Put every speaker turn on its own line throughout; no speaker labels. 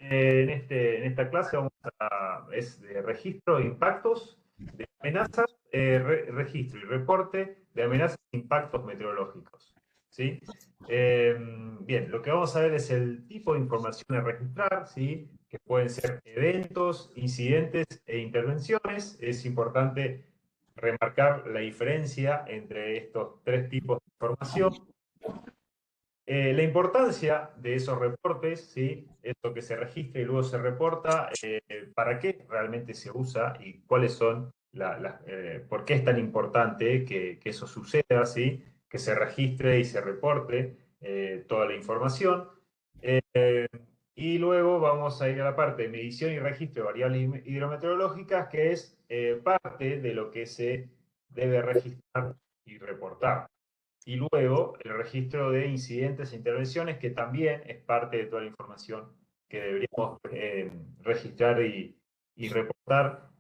En esta clase es de registro de impactos, de amenazas, registro y reporte de amenazas e impactos meteorológicos. ¿Sí? Bien, lo que vamos a ver es el tipo de información a registrar, ¿sí? Que pueden ser eventos, incidentes e intervenciones. Es importante remarcar la diferencia entre estos tres tipos de información. La importancia de esos reportes, ¿sí? Esto que se registra y luego se reporta, para qué realmente se usa y cuáles son por qué es tan importante que eso suceda, ¿sí? Que se registre y se reporte toda la información. Eh, y luego vamos a ir a la parte de medición y registro de variables hidrometeorológicas, que es parte de lo que se debe registrar y reportar. Y luego el registro de incidentes e intervenciones, que también es parte de toda la información que deberíamos registrar y reportar.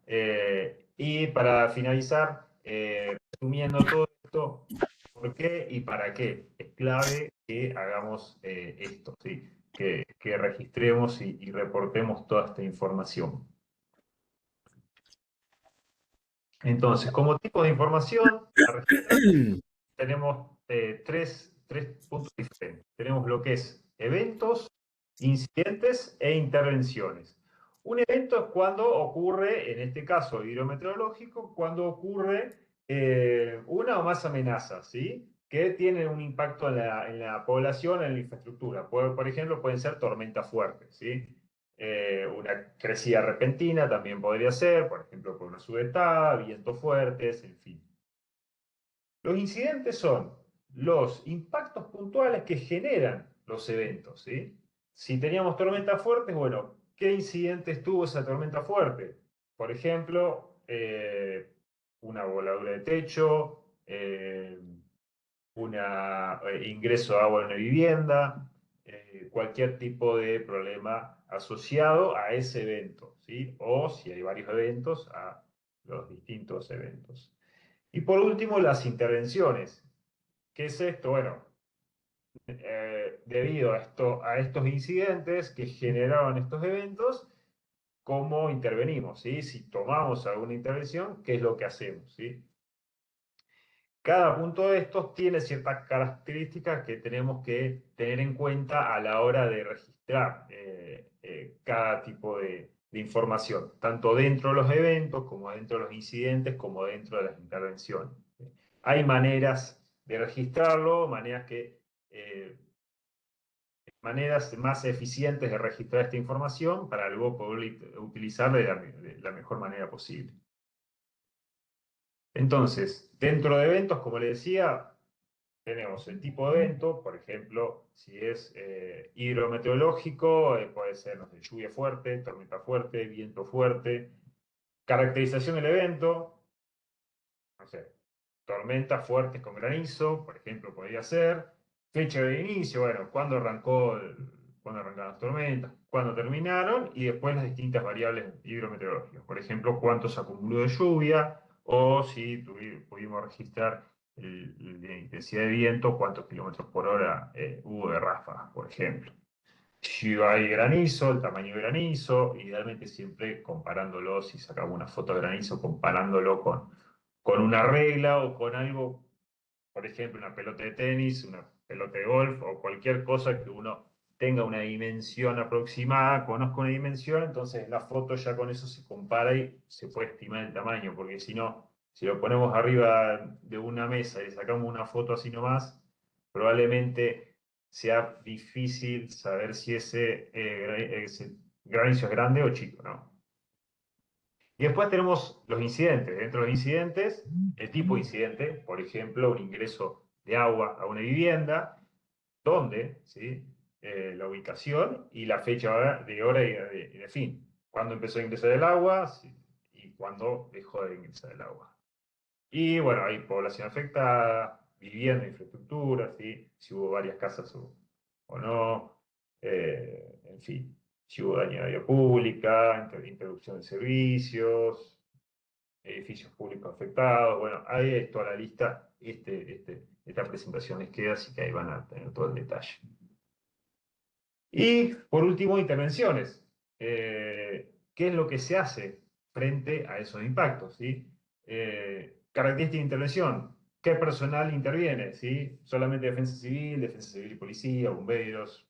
Y para finalizar, resumiendo todo esto, ¿por qué y para qué? Es clave que hagamos esto, ¿sí? Que registremos y reportemos toda esta información. Entonces, como tipo de información a registrar, tenemos tres puntos diferentes. Tenemos lo que es eventos, incidentes e intervenciones. Un evento es cuando ocurre, en este caso hidrometeorológico, cuando ocurre una o más amenazas, ¿sí? Que tienen un impacto en la población, en la infraestructura. Por ejemplo, pueden ser tormentas fuertes, ¿sí? Una crecida repentina también podría ser, por ejemplo, por una subestada, vientos fuertes, en fin. Los incidentes son los impactos puntuales que generan los eventos, ¿sí? Si teníamos tormentas fuertes, bueno, ¿qué incidentes tuvo esa tormenta fuerte? Por ejemplo, una voladura de techo, un ingreso de agua en una vivienda, cualquier tipo de problema asociado a ese evento, ¿sí? O si hay varios eventos, a los distintos eventos. Y por último, las intervenciones. ¿Qué es esto? Bueno, debido a estos incidentes que generaron estos eventos, ¿cómo intervenimos? ¿Sí? Si tomamos alguna intervención, ¿qué es lo que hacemos? ¿Sí? Cada punto de estos tiene ciertas características que tenemos que tener en cuenta a la hora de registrar cada tipo de información, tanto dentro de los eventos, como dentro de los incidentes, como dentro de las intervenciones. Hay maneras de registrarlo, maneras más eficientes de registrar esta información para luego poder utilizarla de la mejor manera posible. Entonces, dentro de eventos, como le decía, tenemos el tipo de evento, por ejemplo, si es hidrometeorológico, puede ser, no sé, lluvia fuerte, tormenta fuerte, viento fuerte. Caracterización del evento, no sé, tormentas fuertes con granizo, por ejemplo, podría ser. Fecha de inicio, bueno, cuándo arrancaron las tormentas, cuándo terminaron, y después las distintas variables hidrometeorológicas. Por ejemplo, cuánto se acumuló de lluvia, o si pudimos registrar la intensidad de viento, cuántos kilómetros por hora hubo de ráfagas, por ejemplo. Si hay granizo, el tamaño de granizo, idealmente siempre comparándolo, si sacamos una foto de granizo, comparándolo con una regla o con algo, por ejemplo, una pelota de tenis, una pelota de golf o cualquier cosa que uno tenga una dimensión aproximada, conozca una dimensión, entonces la foto ya con eso se compara y se puede estimar el tamaño, porque si no, si lo ponemos arriba de una mesa y sacamos una foto así nomás, probablemente sea difícil saber si ese granizo es grande o chico, ¿no? Y después tenemos los incidentes. Dentro de los incidentes, el tipo de incidente, por ejemplo, un ingreso de agua a una vivienda, dónde, ¿sí? La ubicación y la fecha de hora y de fin. Cuándo empezó a ingresar el agua, ¿sí? Y cuándo dejó de ingresar el agua. Y bueno, hay población afectada, vivienda, infraestructura, ¿sí? Si hubo varias casas o no, en fin, si hubo daño a vía pública, interrupción de servicios, edificios públicos afectados, bueno, ahí es toda la lista, esta presentación les queda, así que ahí van a tener todo el detalle. Y por último, intervenciones. ¿qué es lo que se hace frente a esos impactos? ¿Sí? Característica de intervención. ¿Qué personal interviene? ¿Sí? Solamente defensa civil y policía, bomberos.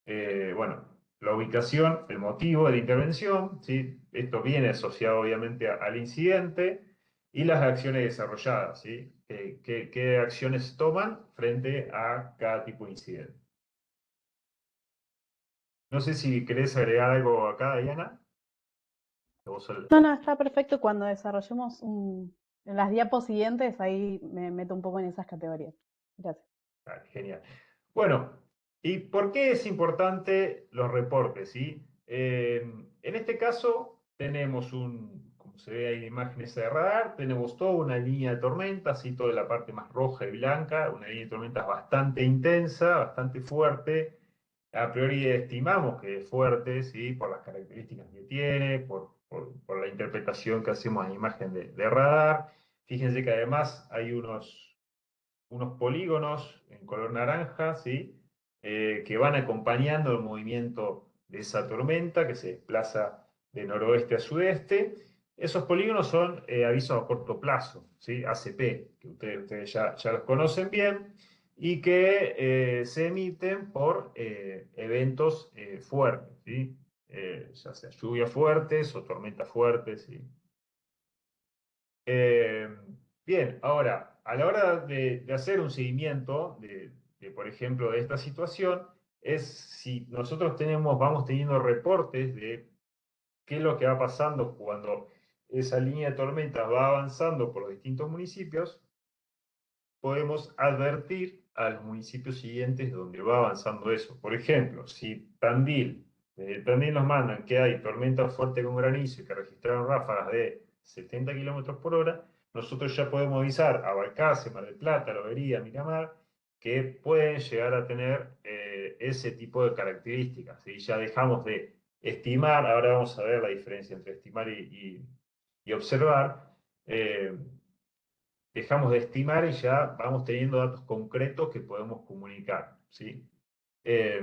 Bueno, la ubicación, el motivo de la intervención, ¿sí? Esto viene asociado obviamente al incidente y las acciones desarrolladas, ¿sí? ¿Qué acciones toman frente a cada tipo de incidente? No sé si querés agregar algo acá, Diana.
No, no, está perfecto. Cuando desarrollemos en las diapos siguientes, ahí me meto un poco en esas categorías. Gracias.
Genial. Bueno, ¿y por qué es importante los reportes? ¿Sí? En este caso tenemos como se ve ahí en imágenes de radar, tenemos toda una línea de tormentas, ¿sí? Toda la parte más roja y blanca, una línea de tormentas bastante intensa, bastante fuerte. A priori estimamos que es fuerte, ¿sí? Por las características que tiene, por la interpretación que hacemos en imagen de radar. Fíjense que además hay unos polígonos en color naranja, ¿sí? Que van acompañando el movimiento de esa tormenta que se desplaza de noroeste a sudeste. Esos polígonos son avisos a corto plazo, ¿sí? ACP, que ustedes ya los conocen bien, y que se emiten por eventos fuertes, ¿sí? Ya sea lluvias fuertes o tormentas fuertes, ¿sí? Eh, Bien, ahora, a la hora de hacer un seguimiento por ejemplo, de esta situación, es si nosotros vamos teniendo reportes de qué es lo que va pasando cuando esa línea de tormentas va avanzando por los distintos municipios, podemos advertir a los municipios siguientes donde va avanzando eso. Por ejemplo, si Tandil nos mandan que hay tormenta fuerte con granizo y que registraron ráfagas de 70 kilómetros por hora, nosotros ya podemos avisar a Balcarce, Mar del Plata, Lobería, Miramar, que pueden llegar a tener ese tipo de características. Y ya dejamos de estimar, ahora vamos a ver la diferencia entre estimar y observar. Dejamos de estimar y ya vamos teniendo datos concretos que podemos comunicar, ¿sí? Eh,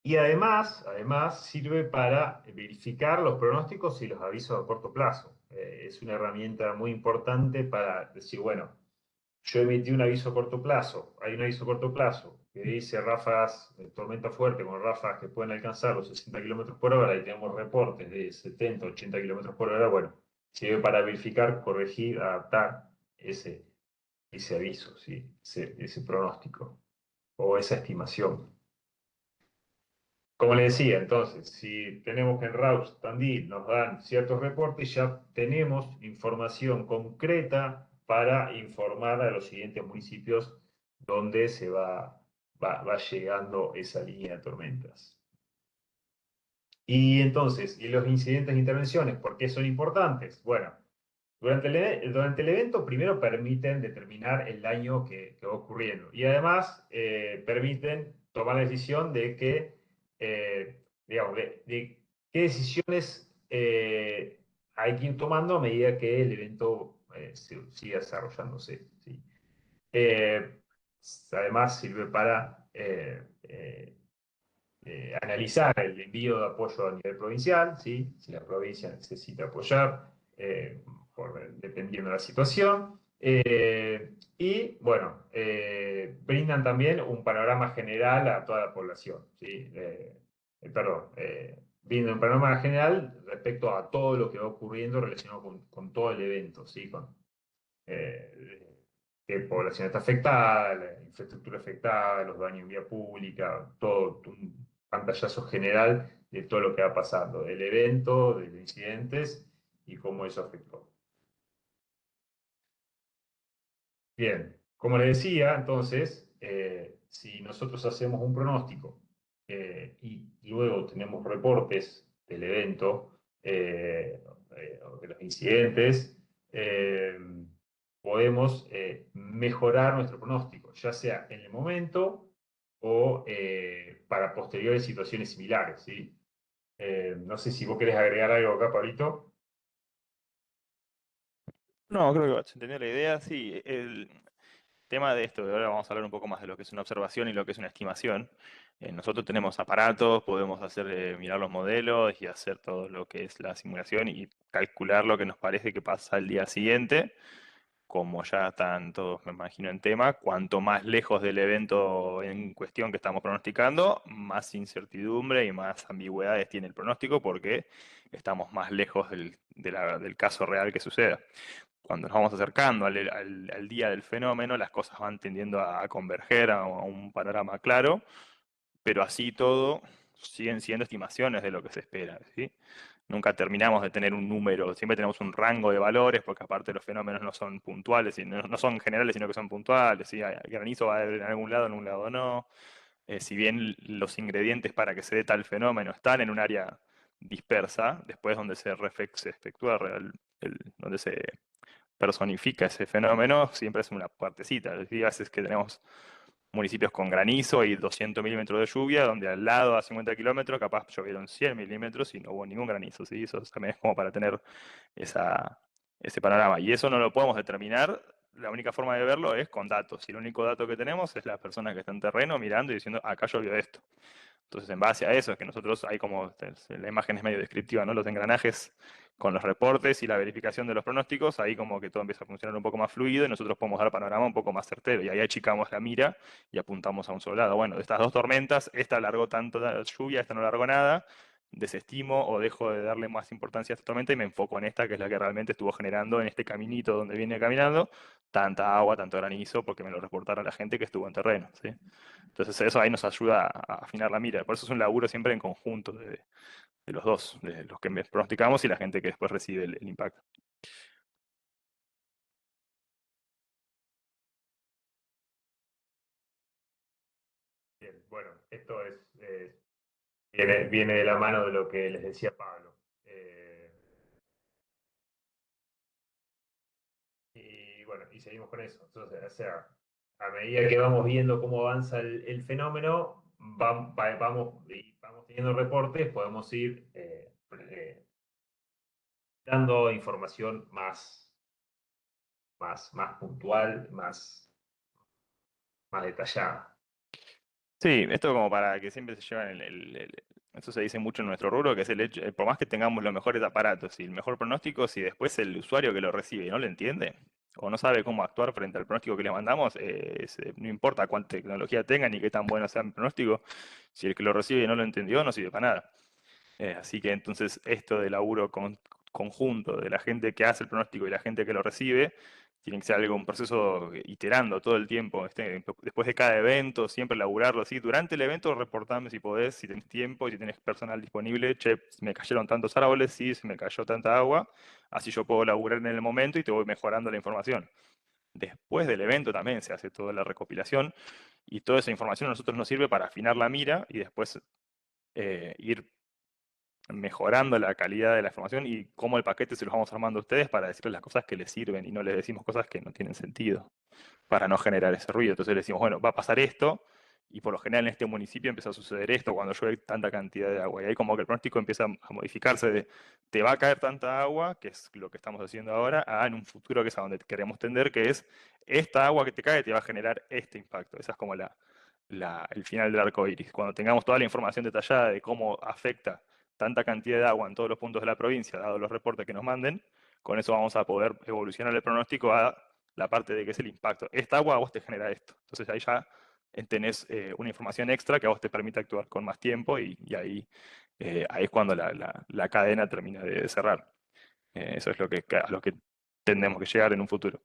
y además sirve para verificar los pronósticos y los avisos a corto plazo. Es una herramienta muy importante para decir, bueno, yo emití un aviso a corto plazo, hay un aviso a corto plazo que dice ráfagas, tormenta fuerte con ráfagas que pueden alcanzar los 60 kilómetros por hora y tenemos reportes de 70, 80 kilómetros por hora, bueno, sirve para verificar, corregir, adaptar ese aviso, ¿sí? Ese pronóstico o esa estimación. Como le decía, entonces, si tenemos que en RAUS Tandil nos dan ciertos reportes, ya tenemos información concreta para informar a los siguientes municipios donde va llegando esa línea de tormentas. Y entonces, ¿y los incidentes de intervenciones? ¿Por qué son importantes? Bueno, durante el evento primero permiten determinar el daño que va ocurriendo y además permiten tomar la decisión de digamos, de qué decisiones hay que ir tomando a medida que el evento siga desarrollándose, ¿sí? Eh, Además sirve para analizar el envío de apoyo a nivel provincial, ¿sí? Si la provincia necesita apoyar, dependiendo de la situación. Y bueno, brindan también un panorama general a toda la población, ¿sí? Perdón, brindan un panorama general respecto a todo lo que va ocurriendo relacionado con todo el evento, ¿sí? Eh, Qué población está afectada, la infraestructura afectada, los daños en vía pública, todo un pantallazo general de todo lo que va pasando, del evento, de los incidentes y cómo eso afectó. Bien, como le decía, entonces, si nosotros hacemos un pronóstico y luego tenemos reportes del evento, o de los incidentes, eh, podemos mejorar nuestro pronóstico, ya sea en el momento o para posteriores situaciones similares, ¿sí? No sé si vos querés agregar algo acá, Pablito.
No, creo que se entendió la idea. Sí, el tema de esto, ahora vamos a hablar un poco más de lo que es una observación y lo que es una estimación. Nosotros tenemos aparatos, podemos hacer, mirar los modelos y hacer todo lo que es la simulación y calcular lo que nos parece que pasa el día siguiente. Como ya están todos, me imagino, en tema, cuanto más lejos del evento en cuestión que estamos pronosticando, más incertidumbre y más ambigüedades tiene el pronóstico porque estamos más lejos del caso real que suceda. Cuando nos vamos acercando al día del fenómeno, las cosas van tendiendo a converger a un panorama claro, pero así todo siguen siendo estimaciones de lo que se espera, ¿sí? Nunca terminamos de tener un número, siempre tenemos un rango de valores, porque aparte los fenómenos no son puntuales, y no son generales, sino que son puntuales, ¿sí? El granizo va en algún lado no. Si bien los ingredientes para que se dé tal fenómeno están en un área dispersa, después donde se efectúa donde se personifica ese fenómeno, siempre es una partecita. Hay veces que tenemos municipios con granizo y 200 milímetros de lluvia, donde al lado a 50 kilómetros capaz llovieron 100 milímetros y no hubo ningún granizo, ¿sí? Eso también es como para tener ese panorama. Y eso no lo podemos determinar, la única forma de verlo es con datos. Y el único dato que tenemos es las personas que están en terreno mirando y diciendo, acá llovió esto. Entonces, en base a eso, es que nosotros hay como, la imagen es medio descriptiva, ¿no? Los engranajes con los reportes y la verificación de los pronósticos, ahí como que todo empieza a funcionar un poco más fluido y nosotros podemos dar panorama un poco más certero. Y ahí achicamos la mira y apuntamos a un solo lado. Bueno, de estas dos tormentas, esta alargó tanto la lluvia, esta no largó nada, desestimo o dejo de darle más importancia a esta tormenta y me enfoco en esta, que es la que realmente estuvo generando en este caminito donde viene caminando tanta agua, tanto granizo, porque me lo reportaron la gente que estuvo en terreno, ¿sí? Entonces eso ahí nos ayuda a afinar la mira. Por eso es un laburo siempre en conjunto de los dos, de los que pronosticamos y la gente que después recibe el impacto.
Bien, bueno, esto viene de la mano de lo que les decía Pablo. Y bueno, y seguimos con eso. Entonces, o sea, a medida que vamos viendo cómo avanza el fenómeno, vamos teniendo reportes, podemos ir dando información más puntual, más detallada.
Sí, esto como para que siempre se llevan eso se dice mucho en nuestro rubro, que es el hecho, por más que tengamos los mejores aparatos y el mejor pronóstico, si después el usuario que lo recibe no lo entiende o no sabe cómo actuar frente al pronóstico que le mandamos, no importa cuánta tecnología tenga ni qué tan bueno sea el pronóstico, si el que lo recibe no lo entendió, no sirve para nada. Así que entonces esto de laburo conjunto de la gente que hace el pronóstico y la gente que lo recibe, tiene que ser algo, un proceso iterando todo el tiempo. Después de cada evento, siempre laburarlo así. Durante el evento, reportame si podés, si tenés tiempo, si tenés personal disponible. Che, me cayeron tantos árboles, sí, se me cayó tanta agua. Así yo puedo laburar en el momento y te voy mejorando la información. Después del evento también se hace toda la recopilación y toda esa información a nosotros nos sirve para afinar la mira y después ir mejorando la calidad de la información y cómo el paquete se los vamos armando a ustedes para decirles las cosas que les sirven y no les decimos cosas que no tienen sentido para no generar ese ruido. Entonces le decimos, bueno, va a pasar esto y por lo general en este municipio empieza a suceder esto cuando llueve tanta cantidad de agua. Y ahí como que el pronóstico empieza a modificarse de te va a caer tanta agua, que es lo que estamos haciendo ahora, a en un futuro que es a donde queremos tender, que es esta agua que te cae te va a generar este impacto. Esa es como el final del arco iris. Cuando tengamos toda la información detallada de cómo afecta tanta cantidad de agua en todos los puntos de la provincia, dado los reportes que nos manden, con eso vamos a poder evolucionar el pronóstico a la parte de que es el impacto. Esta agua a vos te genera esto. Entonces ahí ya tenés una información extra que a vos te permite actuar con más tiempo y ahí es cuando la cadena termina de cerrar. Eso es a lo que tendremos que llegar en un futuro.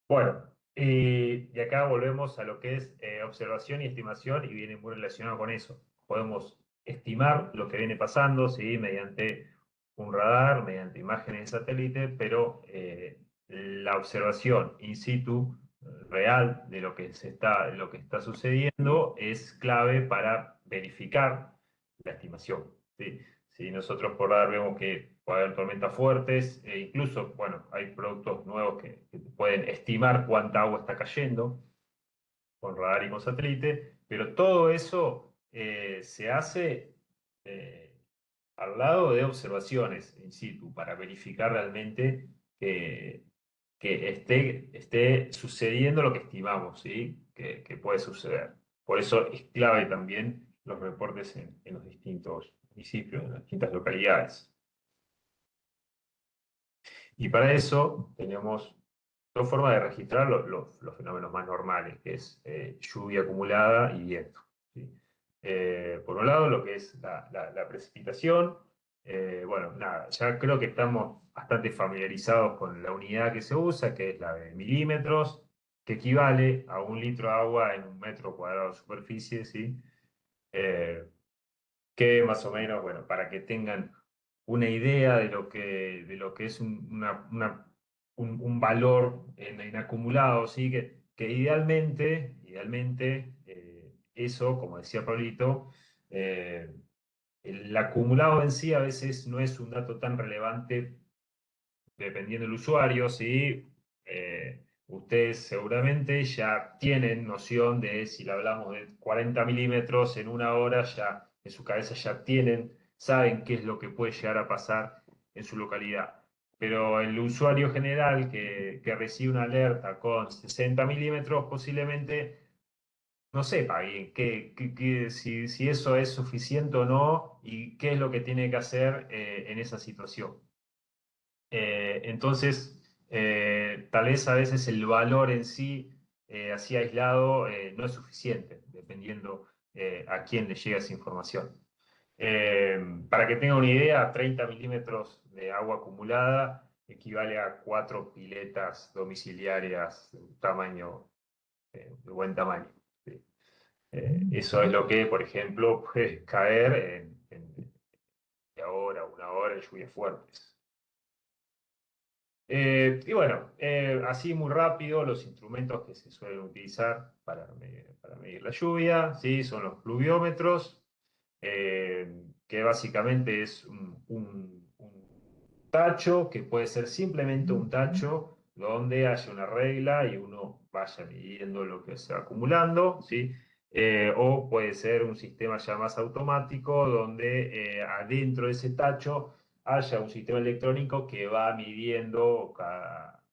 Bueno, y acá volvemos a lo que es observación y estimación y viene muy relacionado con eso. Podemos estimar lo que viene pasando, ¿sí? Mediante un radar, mediante imágenes de satélite, pero la observación in situ real de lo que está sucediendo es clave para verificar la estimación, ¿sí? Si nosotros por radar vemos que puede haber tormentas fuertes, e incluso, bueno, hay productos nuevos que pueden estimar cuánta agua está cayendo con radar y con satélite, pero todo eso se hace eh, al lado de observaciones in situ para verificar realmente que, que esté sucediendo lo que estimamos, ¿sí? Que puede suceder. Por eso es clave también los reportes en los distintos municipios, en las distintas localidades. Y para eso tenemos dos formas de registrar los fenómenos más normales, que es lluvia acumulada y viento, ¿sí? Por un lado, lo que es la precipitación. Bueno, nada, ya creo que estamos bastante familiarizados con la unidad que se usa, que es la de milímetros, que equivale a 1 litro de agua en 1 metro cuadrado de superficie, ¿sí? Eh, que más o menos, bueno, para que tengan una idea de lo que es un valor en acumulado, ¿sí? Que idealmente eso, como decía Pablito, el acumulado en sí a veces no es un dato tan relevante dependiendo del usuario, ¿sí? Ustedes seguramente ya tienen noción de si le hablamos de 40 milímetros en 1 hora, ya en su cabeza ya saben qué es lo que puede llegar a pasar en su localidad. Pero el usuario general que recibe una alerta con 60 milímetros posiblemente no sepa bien si eso es suficiente o no y qué es lo que tiene que hacer en esa situación. Entonces, tal vez a veces el valor en sí, así aislado, no es suficiente, dependiendo a quién le llega esa información. Para que tenga una idea, 30 milímetros de agua acumulada equivale a 4 piletas domiciliarias de buen tamaño. ¿Sí? Eso es lo que, por ejemplo, puede caer de ahora a 1 hora de lluvias fuertes. Y bueno, así muy rápido, los instrumentos que se suelen utilizar para medir la lluvia, ¿sí? Son los pluviómetros, que básicamente es un tacho, que puede ser simplemente un tacho donde haya una regla y uno vaya midiendo lo que se va acumulando, ¿sí? O puede ser un sistema ya más automático donde adentro de ese tacho haya un sistema electrónico que va midiendo cada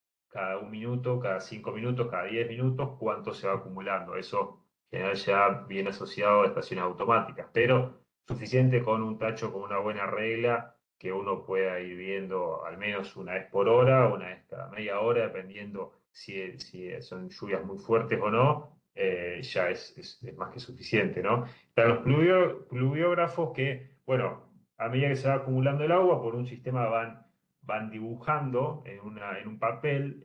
1 minuto, cada 5 minutos, cada 10 minutos cuánto se va acumulando. Eso en general ya viene asociado a estaciones automáticas, pero suficiente con un tacho con una buena regla que uno pueda ir viendo al menos 1 vez por hora, 1 vez cada media hora, dependiendo si son lluvias muy fuertes o no, ya es más que suficiente, ¿no? Están los pluviógrafos que, bueno, a medida que se va acumulando el agua, por un sistema van dibujando en un papel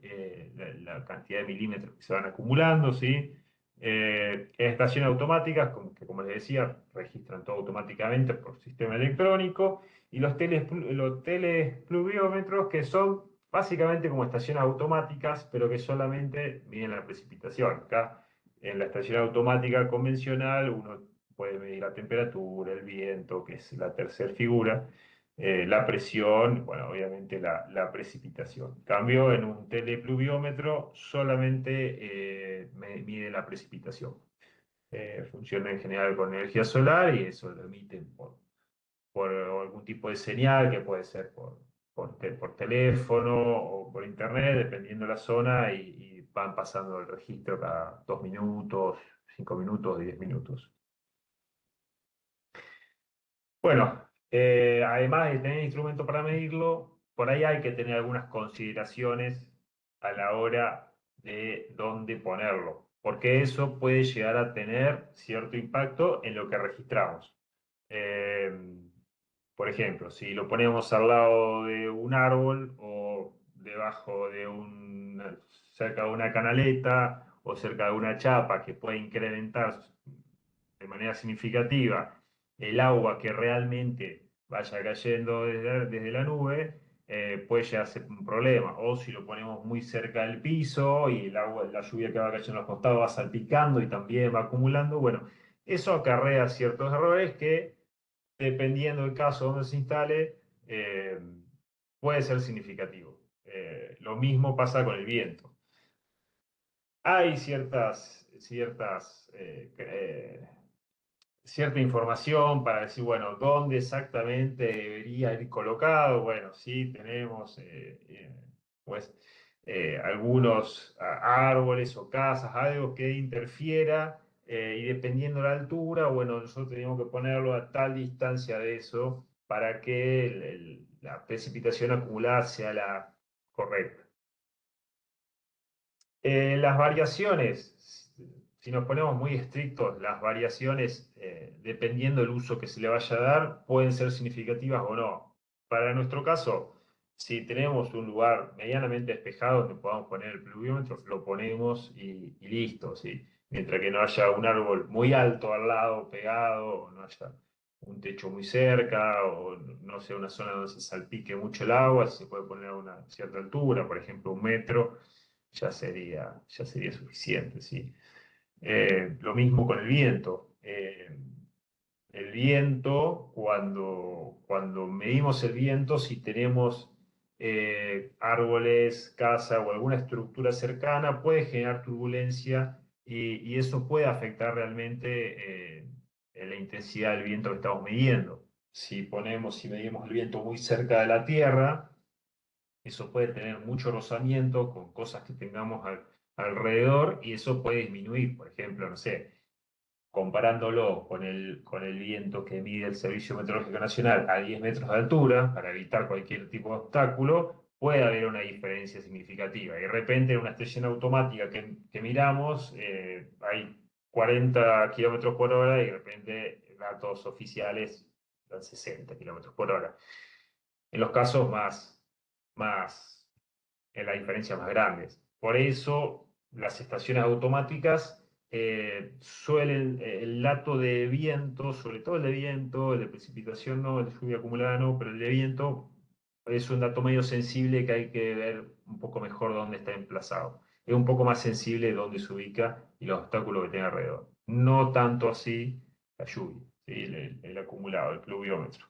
la cantidad de milímetros que se van acumulando, ¿sí? Estaciones automáticas, que como les decía, registran todo automáticamente por sistema electrónico, y los telespluviómetros, que son básicamente como estaciones automáticas, pero que solamente miden la precipitación. Acá, en la estación automática convencional, uno puede medir la temperatura, el viento, que es la tercera figura, la presión, bueno, obviamente la precipitación. En cambio, en un telepluviómetro solamente mide la precipitación. Funciona en general con energía solar y eso lo emiten por algún tipo de señal, que puede ser por teléfono o por internet, dependiendo de la zona, y van pasando el registro cada 2 minutos, 5 minutos, 10 minutos. Bueno, además de tener instrumento para medirlo, por ahí hay que tener algunas consideraciones a la hora de dónde ponerlo, porque eso puede llegar a tener cierto impacto en lo que registramos. Eh, por ejemplo, si lo ponemos al lado de un árbol o debajo cerca de una canaleta o cerca de una chapa que puede incrementar de manera significativa el agua que realmente vaya cayendo desde la nube, puede llegar a ser un problema. O si lo ponemos muy cerca del piso y el agua, la lluvia que va cayendo en los costados va salpicando y también va acumulando, bueno, eso acarrea ciertos errores que, dependiendo del caso donde se instale, puede ser significativo. Lo mismo pasa con el viento. Hay cierta información para decir, bueno, dónde exactamente debería ir colocado. Bueno, sí, tenemos pues, algunos árboles o casas, algo que interfiera, y dependiendo de la altura, bueno, nosotros tenemos que ponerlo a tal distancia de eso para que la precipitación acumulada sea la correcta. Las variaciones, si nos ponemos muy estrictos, las variaciones, dependiendo del uso que se le vaya a dar, pueden ser significativas o no. Para nuestro caso, si tenemos un lugar medianamente despejado donde podamos poner el pluviómetro, lo ponemos y listo, ¿sí? Mientras que no haya un árbol muy alto al lado, pegado, o no haya un techo muy cerca, o no sea una zona donde se salpique mucho el agua, se puede poner a una cierta altura, por ejemplo, 1 metro ya sería suficiente, ¿sí? Lo mismo con el viento. El viento, cuando medimos el viento, si tenemos árboles, casa o alguna estructura cercana, puede generar turbulencia y eso puede afectar realmente la intensidad del viento que estamos midiendo. Si medimos el viento muy cerca de la Tierra, eso puede tener mucho rozamiento con cosas que tengamos alrededor y eso puede disminuir. Por ejemplo, no sé, comparándolo con el viento que mide el Servicio Meteorológico Nacional a 10 metros de altura, para evitar cualquier tipo de obstáculo, puede haber una diferencia significativa. Y de repente en una estación automática que miramos, hay 40 kilómetros por hora y de repente datos oficiales dan 60 kilómetros por hora. En los casos más, en las diferencias más grandes. Por eso, las estaciones automáticas suelen, el dato de viento, sobre todo el de viento, el de precipitación no, el de lluvia acumulada no, pero el de viento es un dato medio sensible que hay que ver un poco mejor dónde está emplazado. Es un poco más sensible dónde se ubica y los obstáculos que tiene alrededor. No tanto así la lluvia, ¿sí? El acumulado, el pluviómetro.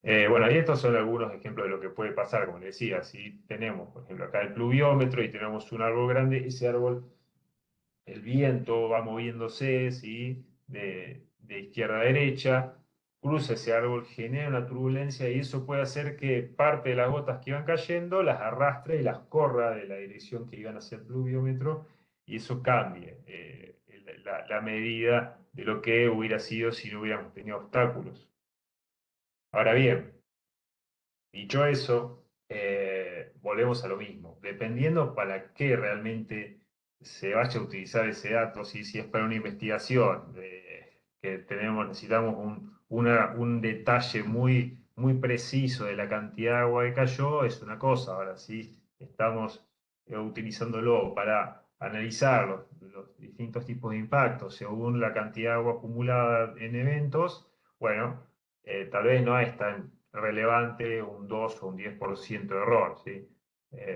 Bueno, y estos son algunos ejemplos de lo que puede pasar, como les decía, si tenemos, por ejemplo, acá el pluviómetro y tenemos un árbol grande, ese árbol, el viento va moviéndose, ¿sí? De izquierda a derecha, cruza ese árbol, genera una turbulencia y eso puede hacer que parte de las gotas que iban cayendo las arrastre y las corra de la dirección que iban hacia el pluviómetro y eso cambie la medida de lo que hubiera sido si no hubiéramos tenido obstáculos. Ahora bien, dicho eso, volvemos a lo mismo. Dependiendo para qué realmente se vaya a utilizar ese dato, si es para una investigación, que necesitamos un detalle muy preciso de la cantidad de agua que cayó, es una cosa. Ahora, si estamos utilizándolo para analizar los distintos tipos de impactos según la cantidad de agua acumulada en eventos, bueno, tal vez no es tan relevante un 2 o un 10% de error, ¿sí?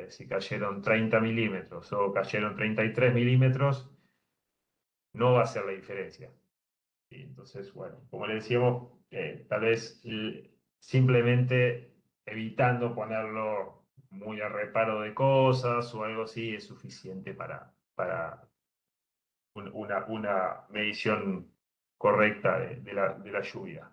Si cayeron 30 milímetros o cayeron 33 milímetros, no va a ser la diferencia. ¿Sí? Entonces, bueno, como le decíamos, tal vez simplemente evitando ponerlo muy a reparo de cosas o algo así es suficiente para una medición correcta de la lluvia.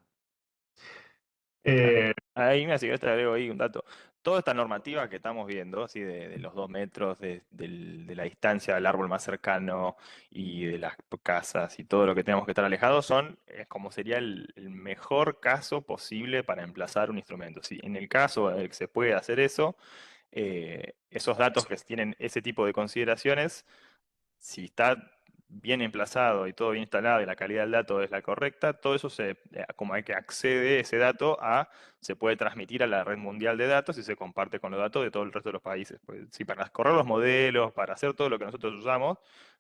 Ahí me hace que te agrego ahí un dato. Toda esta normativa que estamos viendo, así de los 2 metros, de la distancia del árbol más cercano y de las casas y todo lo que tenemos que estar alejados, son como sería el mejor caso posible para emplazar un instrumento. Si en el caso en el que se puede hacer eso, esos datos que tienen ese tipo de consideraciones, si está bien emplazado y todo bien instalado y la calidad del dato es la correcta, todo eso como hay que accede ese dato se puede transmitir a la red mundial de datos y se comparte con los datos de todo el resto de los países. Pues, si para correr los modelos, para hacer todo lo que nosotros usamos,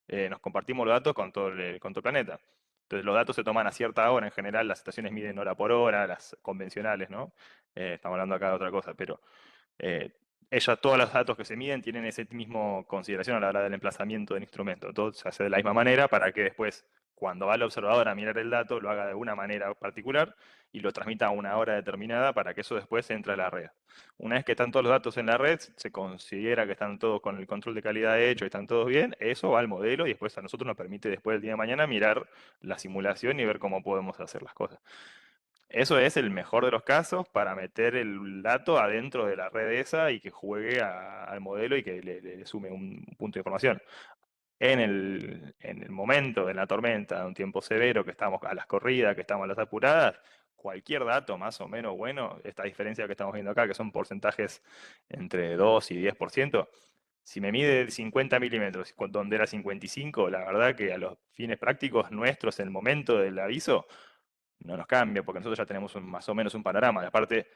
nos compartimos los datos con todo el planeta. Entonces los datos se toman a cierta hora, en general las estaciones miden hora por hora, las convencionales, ¿no? Estamos hablando acá de otra cosa, pero eh, todos los datos que se miden tienen ese mismo consideración a la hora del emplazamiento del instrumento. Todo se hace de la misma manera para que después, cuando va el observador a mirar el dato, lo haga de una manera particular y lo transmita a una hora determinada para que eso después entre a la red. Una vez que están todos los datos en la red, se considera que están todos con el control de calidad hecho y están todos bien, eso va al modelo y después a nosotros nos permite después del día de mañana mirar la simulación y ver cómo podemos hacer las cosas. Eso es el mejor de los casos para meter el dato adentro de la red esa y que juegue al modelo y que le sume un punto de información. En el momento de la tormenta, de un tiempo severo, que estamos a las corridas, que estamos a las apuradas, cualquier dato más o menos bueno, esta diferencia que estamos viendo acá, que son porcentajes entre 2 y 10%, si me mide 50 milímetros, donde era 55, la verdad que a los fines prácticos nuestros, en el momento del aviso, no nos cambia, porque nosotros ya tenemos más o menos un panorama. Y aparte,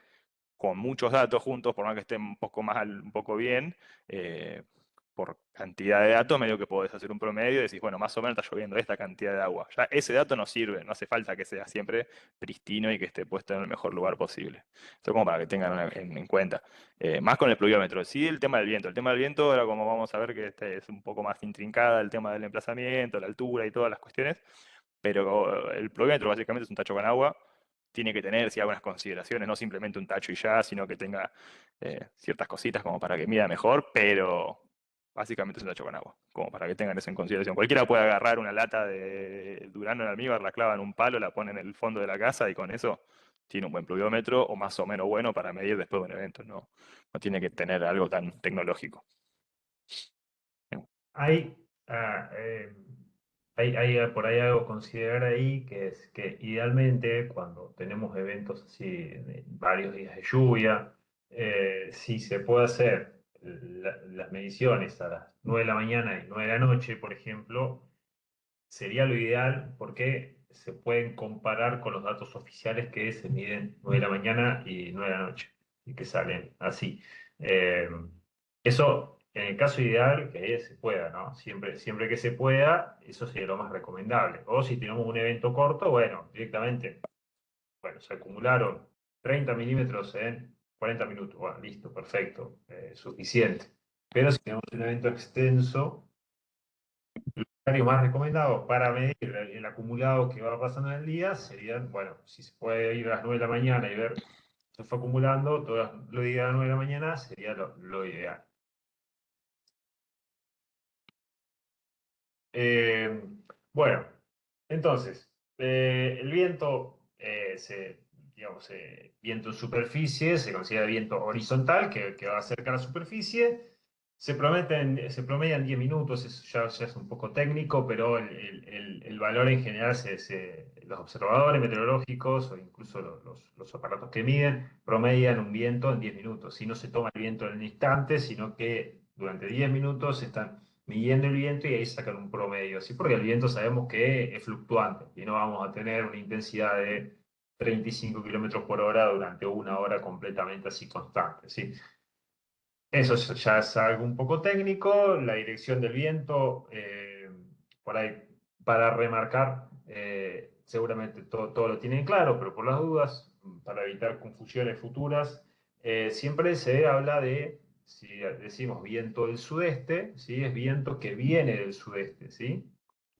con muchos datos juntos, por más que estén un poco mal, un poco bien, por cantidad de datos, medio que podés hacer un promedio y decís, bueno, más o menos está lloviendo esta cantidad de agua. Ya ese dato nos sirve, no hace falta que sea siempre pristino y que esté puesto en el mejor lugar posible. Esto como para que tengan en cuenta. Más con el pluviómetro. Sí, el tema del viento. El tema del viento, ahora como vamos a ver que este es un poco más intrincada, el tema del emplazamiento, la altura y todas las cuestiones, pero el pluviómetro básicamente es un tacho con agua, tiene que tener sí, algunas consideraciones, no simplemente un tacho y ya, sino que tenga ciertas cositas como para que mida mejor, pero básicamente es un tacho con agua, como para que tengan eso en consideración. Cualquiera puede agarrar una lata de Durano en almíbar, la clava en un palo, la pone en el fondo de la casa y con eso tiene un buen pluviómetro o más o menos bueno para medir después de un evento, no, no tiene que tener algo tan tecnológico.
Hay, hay por ahí algo a considerar ahí, que es que idealmente cuando tenemos eventos así de varios días de lluvia, si se puede hacer las mediciones a las 9 de la mañana y 9 de la noche, por ejemplo, sería lo ideal porque se pueden comparar con los datos oficiales que se miden 9 de la mañana y 9 de la noche y que salen así. Eh, Eso, en el caso ideal, que se pueda, ¿no? Siempre que se pueda, eso sería lo más recomendable. O si tenemos un evento corto, bueno, directamente, bueno, se acumularon 30 milímetros en 40 minutos. Bueno, listo, perfecto, suficiente. Pero si tenemos un evento extenso, horario más recomendado para medir el acumulado que va pasando en el día serían, bueno, si se puede ir a las 9 de la mañana y ver se fue acumulando, todo lo día a las 9 de la mañana sería lo ideal. Eh, bueno, entonces, el viento, digamos, viento en superficie, se considera viento horizontal, que va cerca a la superficie. Se promedian 10 minutos, eso ya es un poco técnico, pero el valor en general, los observadores meteorológicos o incluso los aparatos que miden, promedian un viento en 10 minutos. Si no se toma el viento en el instante, sino que durante 10 minutos están midiendo el viento y ahí sacan un promedio, ¿sí? Porque el viento sabemos que es fluctuante y no vamos a tener una intensidad de 35 kilómetros por hora durante una hora completamente así constante, ¿sí? Eso ya es algo un poco técnico, la dirección del viento, por ahí para remarcar, seguramente todo lo tienen claro, pero por las dudas, para evitar confusiones futuras, siempre se habla de, si decimos viento del sudeste, ¿sí? Es viento que viene del sudeste, ¿sí?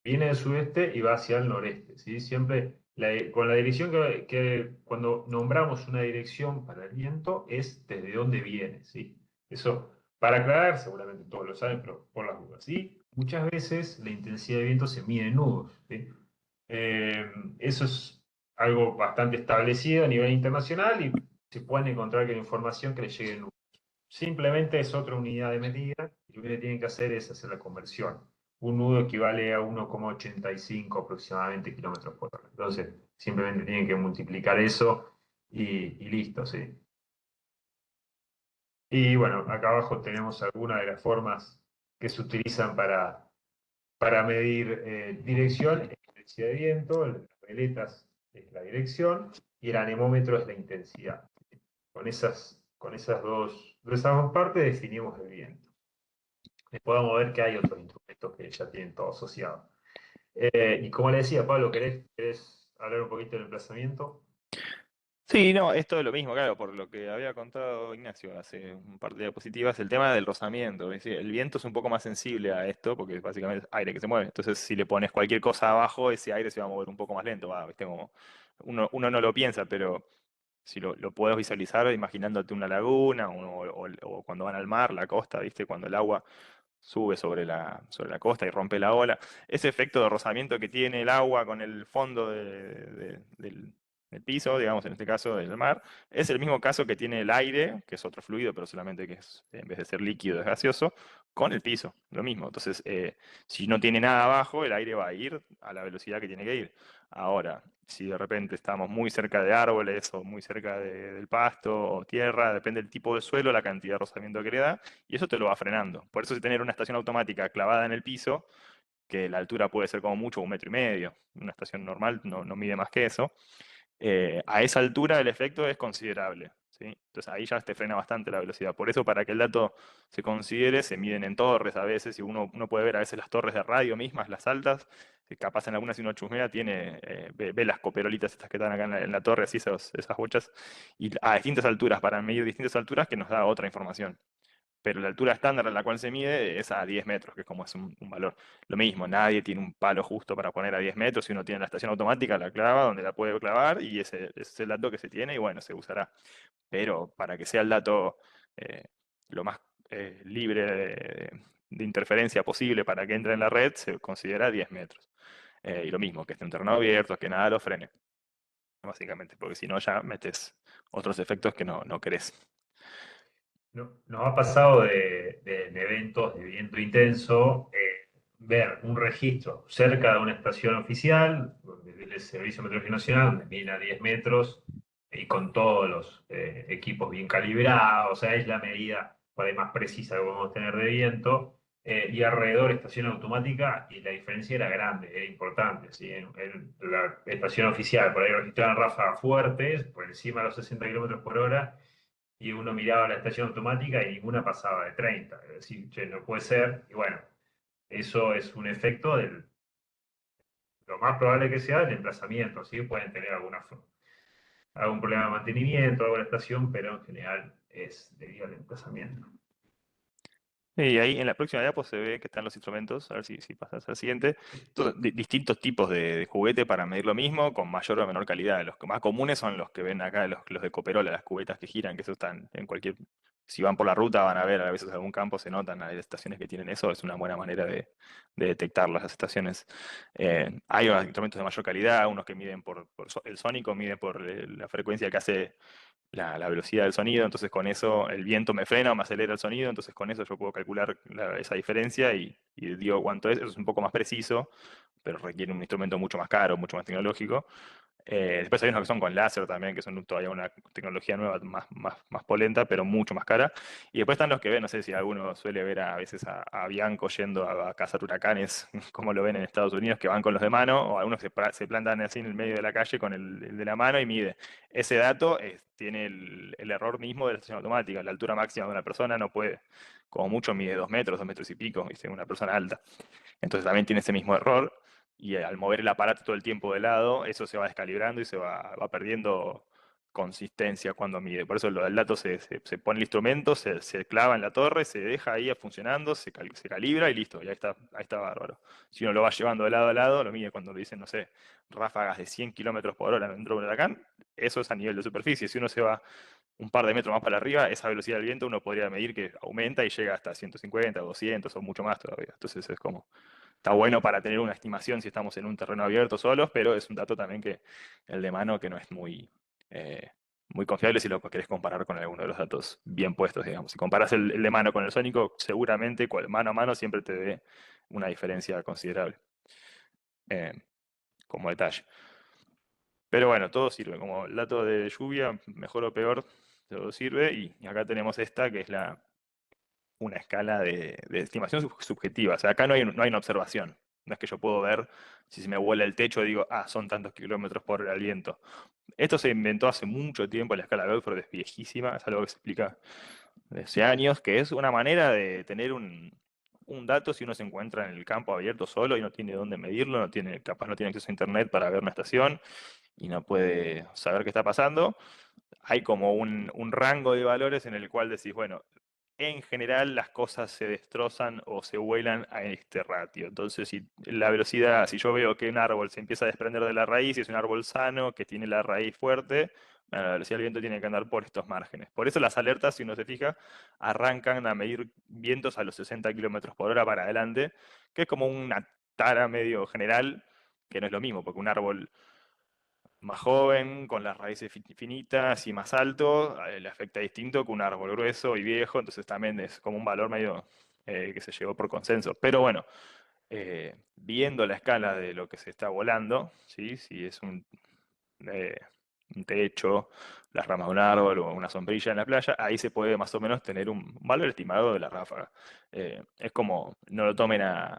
Viene del sudeste y va hacia el noreste, ¿sí? Siempre con la dirección que cuando nombramos una dirección para el viento es desde dónde viene, ¿sí? Eso, para aclarar, seguramente todos lo saben, pero por las dudas. Y muchas veces la intensidad de viento se mide en nudos, ¿sí? Eso es algo bastante establecido a nivel internacional y se pueden encontrar con información que le llegue en nudos. Simplemente es otra unidad de medida y lo que tienen que hacer es hacer la conversión. Un nudo equivale a 1,85 aproximadamente kilómetros por hora. Entonces, simplemente tienen que multiplicar eso y listo, ¿sí? Y bueno, acá abajo tenemos algunas de las formas que se utilizan para medir dirección, intensidad de viento, las veletas es la dirección y el anemómetro es la intensidad. Con esas dos partes definimos el viento. Después vamos a ver que hay otros instrumentos que ya tienen todo asociado. Y como le decía, Pablo, ¿querés hablar un poquito del emplazamiento?
Sí, no, es todo lo mismo, claro, por lo que había contado Ignacio hace un par de diapositivas, el tema del rozamiento. Es decir, el viento es un poco más sensible a esto, porque básicamente es aire que se mueve. Entonces, si le pones cualquier cosa abajo, ese aire se va a mover un poco más lento. ¿Viste? Como uno no lo piensa, pero si lo puedes visualizar imaginándote una laguna o cuando van al mar, la costa, ¿viste? Cuando el agua sube sobre la costa y rompe la ola. Ese efecto de rozamiento que tiene el agua con el fondo el piso, digamos, en este caso del mar, es el mismo caso que tiene el aire, que es otro fluido, pero solamente que es, en vez de ser líquido, es gaseoso, con el piso, lo mismo. Entonces, si no tiene nada abajo, el aire va a ir a la velocidad que tiene que ir. Ahora, si de repente estamos muy cerca de árboles o muy cerca del pasto o tierra, depende del tipo de suelo, la cantidad de rozamiento que le da, y eso te lo va frenando. Por eso, si tener una estación automática clavada en el piso, que la altura puede ser como mucho 1,5 metros, una estación normal no mide más que eso, a esa altura el efecto es considerable, ¿sí? Entonces ahí ya te frena bastante la velocidad. Por eso, para que el dato se considere, se miden en torres a veces, y uno puede ver a veces las torres de radio mismas, las altas, capaz en algunas si uno chusmea tiene, ve las coperolitas estas que están acá en la torre, así esas bochas, y a distintas alturas, para medir distintas alturas, que nos da otra información. Pero la altura estándar a la cual se mide es a 10 metros, que es como es un valor. Lo mismo, nadie tiene un palo justo para poner a 10 metros. Si uno tiene la estación automática, la clava donde la puede clavar y ese es el dato que se tiene y bueno, se usará. Pero para que sea el dato eh, lo más libre de interferencia posible para que entre en la red, se considera 10 metros. Y lo mismo, que esté en terreno abierto, que nada lo frene, básicamente, porque si no ya metes otros efectos que no querés.
Nos ha pasado en eventos de viento intenso ver un registro cerca de una estación oficial, del Servicio Meteorológico Nacional, donde viene a 10 metros y con todos los equipos bien calibrados, o sea, es la medida por ahí más precisa que podemos tener de viento, y alrededor estación automática, y la diferencia era grande, era importante. ¿Sí? En la estación oficial, por ahí registraban ráfagas fuertes, por encima de los 60 kilómetros por hora, y uno miraba la estación automática y ninguna pasaba de 30. Es decir, che, no puede ser. Y bueno, eso es un efecto lo más probable que sea del emplazamiento. ¿Sí? Pueden tener algún problema de mantenimiento, algo de la estación, pero en general es debido al emplazamiento.
Y ahí en la próxima diapo se ve que están los instrumentos, a ver si pasas al siguiente, distintos tipos de juguete para medir lo mismo, con mayor o menor calidad. Los que más comunes son los que ven acá, los de Coperola, las cubetas que giran, que eso están en cualquier... Si van por la ruta van a ver, a veces algún campo se notan, hay estaciones que tienen eso, es una buena manera de detectar las estaciones. Hay unos instrumentos de mayor calidad, unos que miden el sónico mide por la frecuencia que hace la velocidad del sonido, entonces con eso el viento me frena o me acelera el sonido, entonces con eso yo puedo calcular esa diferencia y digo cuánto es. Eso es un poco más preciso, pero requiere un instrumento mucho más caro, mucho más tecnológico. Después hay unos que son con láser también, que son todavía una tecnología nueva, más polenta, pero mucho más cara. Y después están los que ven, no sé si alguno suele ver a veces a Bianco yendo a cazar huracanes, como lo ven en Estados Unidos, que van con los de mano, o algunos se plantan así en el medio de la calle con el de la mano y mide. Ese dato tiene el error mismo de la estación automática. La altura máxima de una persona no puede, como mucho mide 2 metros, 2 metros y pico, ¿viste? Una persona alta. Entonces también tiene ese mismo error y al mover el aparato todo el tiempo de lado, eso se va descalibrando y se va perdiendo consistencia cuando mide. Por eso lo del dato se pone el instrumento, se clava en la torre, se deja ahí funcionando, se calibra y listo, y ahí está bárbaro. Si uno lo va llevando de lado a lado, lo mide cuando le dicen, no sé, ráfagas de 100 kilómetros por hora dentro de un huracán, eso es a nivel de superficie. Si uno se va un par de metros más para arriba, esa velocidad del viento uno podría medir que aumenta y llega hasta 150, 200 o mucho más todavía. Entonces es como, está bueno para tener una estimación si estamos en un terreno abierto solos, pero es un dato también que el de mano que no es muy confiable si lo querés comparar con alguno de los datos bien puestos, digamos. Si comparas el de mano con el sónico, seguramente mano a mano siempre te dé una diferencia considerable, eh, como detalle. Pero bueno, todo sirve. Como el dato de lluvia, mejor o peor, todo sirve. Y acá tenemos esta, que es una escala de estimación subjetiva. O sea, acá no hay una observación. No es que yo puedo ver si se me vuela el techo y digo, son tantos kilómetros por hora el viento. Esto se inventó hace mucho tiempo, la escala Belfort es viejísima, es algo que se explica desde hace años, que es una manera de tener un dato si uno se encuentra en el campo abierto solo y no tiene dónde medirlo, capaz no tiene acceso a internet para ver una estación y no puede saber qué está pasando. Hay como un rango de valores en el cual decís, bueno, en general las cosas se destrozan o se vuelan a este ratio. Entonces, si la velocidad, si yo veo que un árbol se empieza a desprender de la raíz y es un árbol sano, que tiene la raíz fuerte, bueno, la velocidad del viento tiene que andar por estos márgenes. Por eso las alertas, si uno se fija, arrancan a medir vientos a los 60 kilómetros por hora para adelante, que es como una tara medio general, que no es lo mismo, porque un árbol más joven, con las raíces finitas y más alto, le afecta distinto que un árbol grueso y viejo, entonces también es como un valor medio que se llegó por consenso. Pero bueno, viendo la escala de lo que se está volando, ¿sí? Si es eh, un techo, las ramas de un árbol o una sombrilla en la playa, ahí se puede más o menos tener un valor estimado de la ráfaga. Es como, no lo tomen a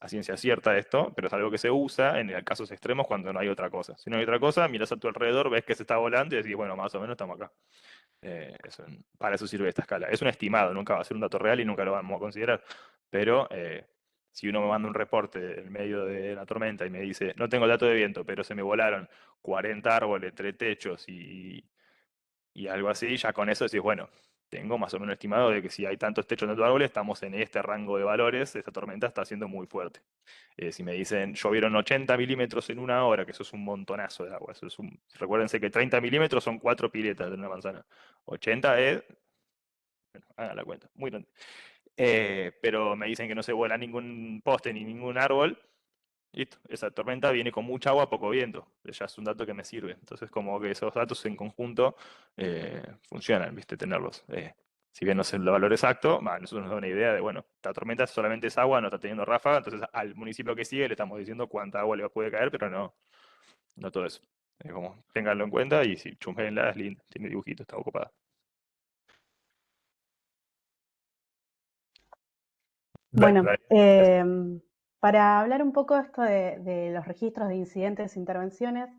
ciencia cierta esto, pero es algo que se usa en casos extremos cuando no hay otra cosa. Si no hay otra cosa, miras a tu alrededor, ves que se está volando y decís, bueno, más o menos estamos acá. Para eso sirve esta escala. Es un estimado, nunca va a ser un dato real y nunca lo vamos a considerar. Pero si uno me manda un reporte en medio de la tormenta y me dice, no tengo dato de viento, pero se me volaron 40 árboles, 3 techos y algo así, ya con eso decís, bueno, tengo más o menos estimado de que si hay tantos techos, tantos árboles, estamos en este rango de valores, esta tormenta está siendo muy fuerte. Si me dicen, llovieron 80 milímetros en una hora, que eso es un montonazo de agua, recuérdense que 30 milímetros son 4 piletas de una manzana. 80 es, bueno, hagan la cuenta, muy grande. Pero me dicen que no se vuela ningún poste ni ningún árbol, listo, esa tormenta viene con mucha agua, poco viento. Ya es un dato que me sirve. Entonces, como que esos datos en conjunto funcionan, ¿viste? Tenerlos. Si bien no sé el valor exacto, nosotros nos da una idea de, bueno, esta tormenta solamente es agua, no está teniendo ráfaga, entonces al municipio que sigue le estamos diciendo cuánta agua le puede caer, pero no todo eso. Es como, ténganlo en cuenta y si chumbenla, es linda, tiene dibujitos, está ocupada.
Bueno,
Dale.
para hablar un poco esto de los registros de incidentes e intervenciones,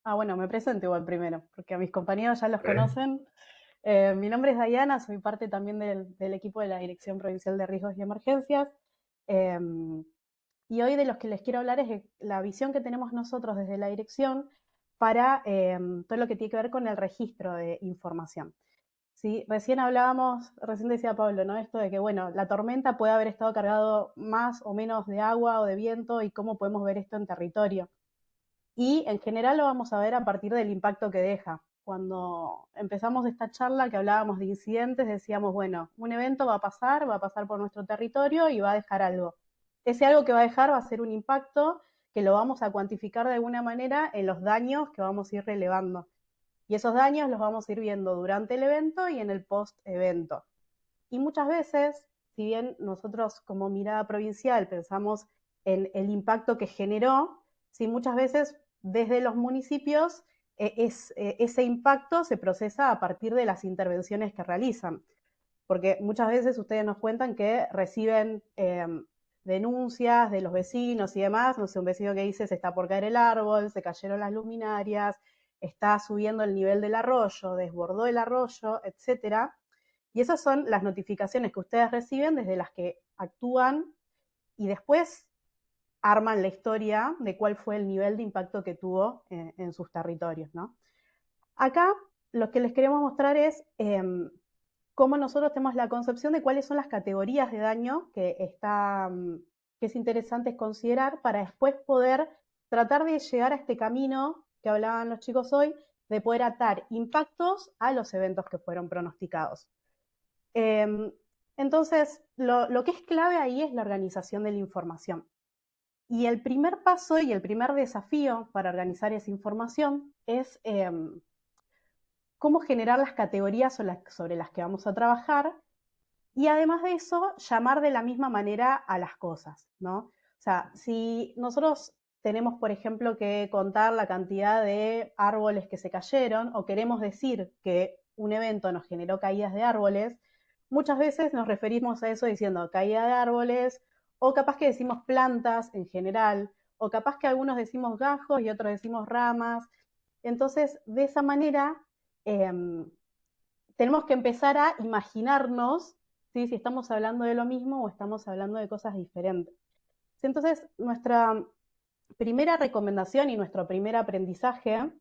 bueno, me presento igual primero, porque a mis compañeros ya los conocen. Mi nombre es Dayana, soy parte también del equipo de la Dirección Provincial de Riesgos y Emergencias. Y hoy de los que les quiero hablar es de la visión que tenemos nosotros desde la dirección para todo lo que tiene que ver con el registro de información. Sí, recién decía Pablo, ¿no? Esto de que, bueno, la tormenta puede haber estado cargado más o menos de agua o de viento y cómo podemos ver esto en territorio. Y en general lo vamos a ver a partir del impacto que deja. Cuando empezamos esta charla que hablábamos de incidentes, decíamos, bueno, un evento va a pasar por nuestro territorio y va a dejar algo. Ese algo que va a dejar va a ser un impacto que lo vamos a cuantificar de alguna manera en los daños que vamos a ir relevando. Y esos daños los vamos a ir viendo durante el evento y en el post-evento. Y muchas veces, si bien nosotros como mirada provincial pensamos en el impacto que generó, sí, muchas veces desde los municipios ese impacto se procesa a partir de las intervenciones que realizan. Porque muchas veces ustedes nos cuentan que reciben denuncias de los vecinos y demás, no sé, un vecino que dice se está por caer el árbol, se cayeron las luminarias, está subiendo el nivel del arroyo, desbordó el arroyo, etcétera. Y esas son las notificaciones que ustedes reciben desde las que actúan y después arman la historia de cuál fue el nivel de impacto que tuvo en sus territorios, ¿no? Acá lo que les queremos mostrar es cómo nosotros tenemos la concepción de cuáles son las categorías de daño que es interesante considerar para después poder tratar de llegar a este camino que hablaban los chicos hoy, de poder atar impactos a los eventos que fueron pronosticados. Entonces, lo que es clave ahí es la organización de la información. Y el primer paso y el primer desafío para organizar esa información es cómo generar las categorías sobre las que vamos a trabajar y además de eso, llamar de la misma manera a las cosas, ¿no? O sea, si nosotros tenemos, por ejemplo, que contar la cantidad de árboles que se cayeron o queremos decir que un evento nos generó caídas de árboles, muchas veces nos referimos a eso diciendo caída de árboles o capaz que decimos plantas en general o capaz que algunos decimos gajos y otros decimos ramas. Entonces, de esa manera, eh, tenemos que empezar a imaginarnos, ¿sí?, si estamos hablando de lo mismo o estamos hablando de cosas diferentes. Entonces, nuestra primera recomendación y nuestro primer aprendizaje,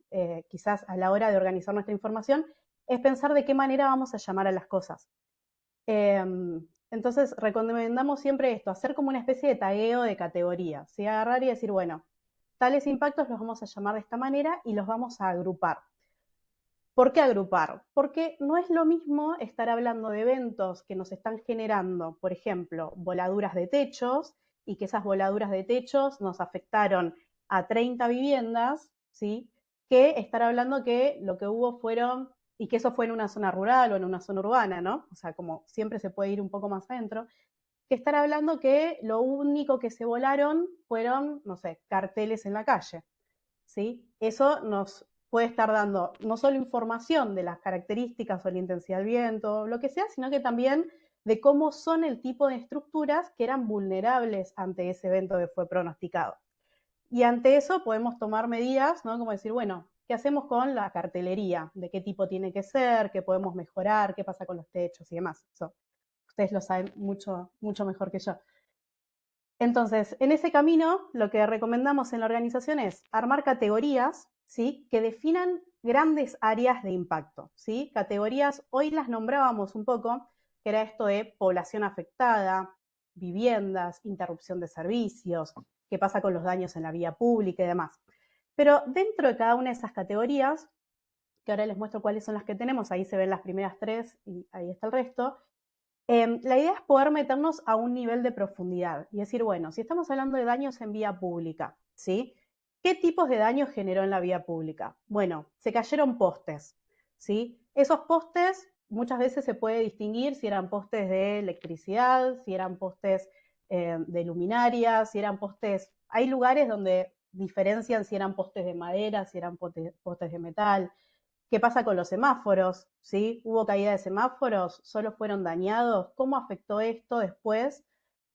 quizás a la hora de organizar nuestra información, es pensar de qué manera vamos a llamar a las cosas. Entonces, recomendamos siempre esto, hacer como una especie de tagueo de categoría, ¿sí? Agarrar y decir, bueno, tales impactos los vamos a llamar de esta manera y los vamos a agrupar. ¿Por qué agrupar? Porque no es lo mismo estar hablando de eventos que nos están generando, por ejemplo, voladuras de techos, y que esas voladuras de techos nos afectaron a 30 viviendas, ¿sí? que estar hablando que lo que hubo fueron, y que eso fue en una zona rural o en una zona urbana, ¿no? O sea, como siempre se puede ir un poco más adentro, que estar hablando que lo único que se volaron fueron, no sé, carteles en la calle, ¿sí? Eso nos puede estar dando no solo información de las características o la intensidad del viento, lo que sea, sino que también de cómo son el tipo de estructuras que eran vulnerables ante ese evento que fue pronosticado. Y ante eso podemos tomar medidas, ¿no? Como decir, bueno, ¿qué hacemos con la cartelería? ¿De qué tipo tiene que ser? ¿Qué podemos mejorar? ¿Qué pasa con los techos y demás? Eso, ustedes lo saben mucho, mucho mejor que yo. Entonces, en ese camino, lo que recomendamos en la organización es armar categorías, ¿sí? Que definan grandes áreas de impacto, ¿sí? Categorías, hoy las nombrábamos un poco, que era esto de población afectada, viviendas, interrupción de servicios, qué pasa con los daños en la vía pública y demás. Pero dentro de cada una de esas categorías, que ahora les muestro cuáles son las que tenemos, ahí se ven las primeras 3 y ahí está el resto, la idea es poder meternos a un nivel de profundidad y decir, bueno, si estamos hablando de daños en vía pública, ¿sí? ¿Qué tipos de daños generó en la vía pública? Bueno, se cayeron postes, ¿sí? Esos postes muchas veces se puede distinguir si eran postes de electricidad, si eran postes de luminarias, si eran postes... Hay lugares donde diferencian si eran postes de madera, si eran postes de metal. ¿Qué pasa con los semáforos? ¿Sí? ¿Hubo caída de semáforos? ¿Solo fueron dañados? ¿Cómo afectó esto después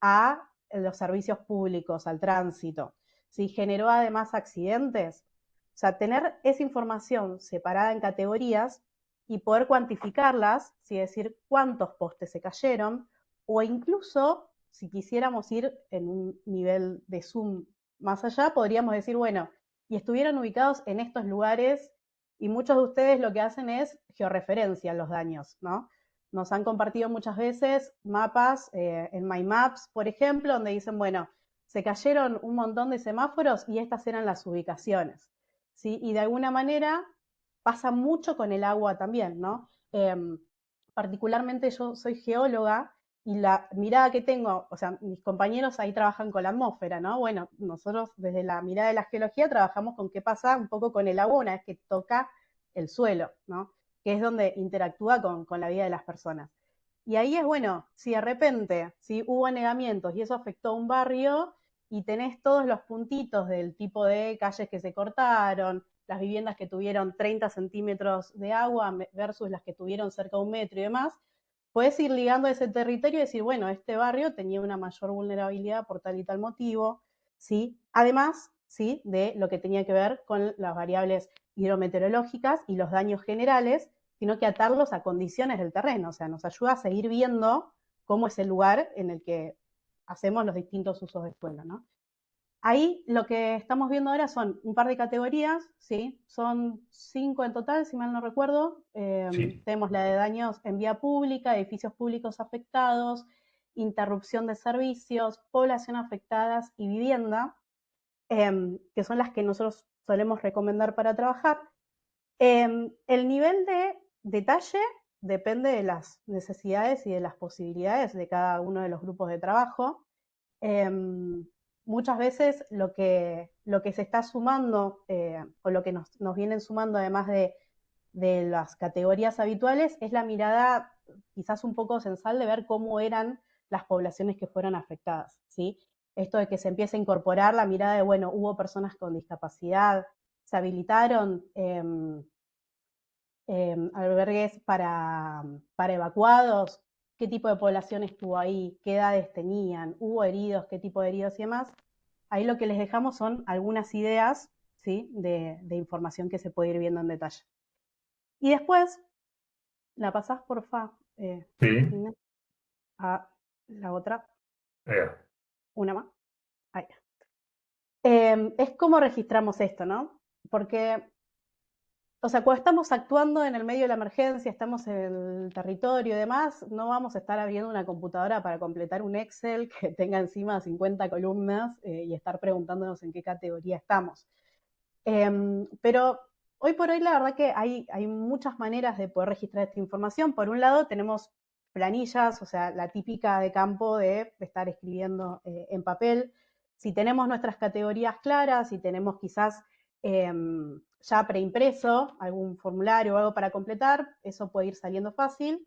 a los servicios públicos, al tránsito? ¿Sí? ¿Generó además accidentes? O sea, tener esa información separada en categorías y poder cuantificarlas, ¿sí? Decir cuántos postes se cayeron, o incluso, si quisiéramos ir en un nivel de zoom más allá, podríamos decir, bueno, y estuvieron ubicados en estos lugares y muchos de ustedes lo que hacen es georreferencia los daños, ¿no? Nos han compartido muchas veces mapas en My Maps, por ejemplo, donde dicen, bueno, se cayeron un montón de semáforos y estas eran las ubicaciones, ¿sí? Y de alguna manera pasa mucho con el agua también, ¿no? Particularmente yo soy geóloga y la mirada que tengo, o sea, mis compañeros ahí trabajan con la atmósfera, ¿no? Bueno, nosotros desde la mirada de la geología trabajamos con qué pasa un poco con el agua una vez que toca el suelo, ¿no? Que es donde interactúa con la vida de las personas. Y ahí es bueno, si de repente si hubo anegamientos y eso afectó a un barrio y tenés todos los puntitos del tipo de calles que se cortaron, las viviendas que tuvieron 30 centímetros de agua versus las que tuvieron cerca de 1 metro y demás, puedes ir ligando ese territorio y decir, bueno, este barrio tenía una mayor vulnerabilidad por tal y tal motivo, ¿sí? Además, ¿sí? De lo que tenía que ver con las variables hidrometeorológicas y los daños generales, sino que atarlos a condiciones del terreno, o sea, nos ayuda a seguir viendo cómo es el lugar en el que hacemos los distintos usos de suelo, ¿no? Ahí lo que estamos viendo ahora son un par de categorías, ¿sí? Son 5 en total, si mal no recuerdo.
Sí.
Tenemos la de daños en vía pública, edificios públicos afectados, interrupción de servicios, población afectadas y vivienda, que son las que nosotros solemos recomendar para trabajar. El nivel de detalle depende de las necesidades y de las posibilidades de cada uno de los grupos de trabajo. Muchas veces lo que se está sumando o lo que nos vienen sumando además de las categorías habituales es la mirada quizás un poco censal de ver cómo eran las poblaciones que fueron afectadas, ¿sí? Esto de que se empiece a incorporar la mirada de, bueno, hubo personas con discapacidad, se habilitaron albergues para evacuados, qué tipo de población estuvo ahí, qué edades tenían, hubo heridos, qué tipo de heridos y demás. Ahí lo que les dejamos son algunas ideas, ¿sí? de información que se puede ir viendo en detalle. Y después, la pasás, porfa,
Sí.
Inés, a la otra,
Ahí.
una más. Ahí. Es cómo registramos esto, ¿no? Porque o sea, cuando estamos actuando en el medio de la emergencia, estamos en el territorio y demás, no vamos a estar abriendo una computadora para completar un Excel que tenga encima 50 columnas y estar preguntándonos en qué categoría estamos. Pero hoy por hoy la verdad que hay muchas maneras de poder registrar esta información. Por un lado tenemos planillas, o sea, la típica de campo de estar escribiendo en papel. Si tenemos nuestras categorías claras, si tenemos quizás ya preimpreso, algún formulario o algo para completar, eso puede ir saliendo fácil.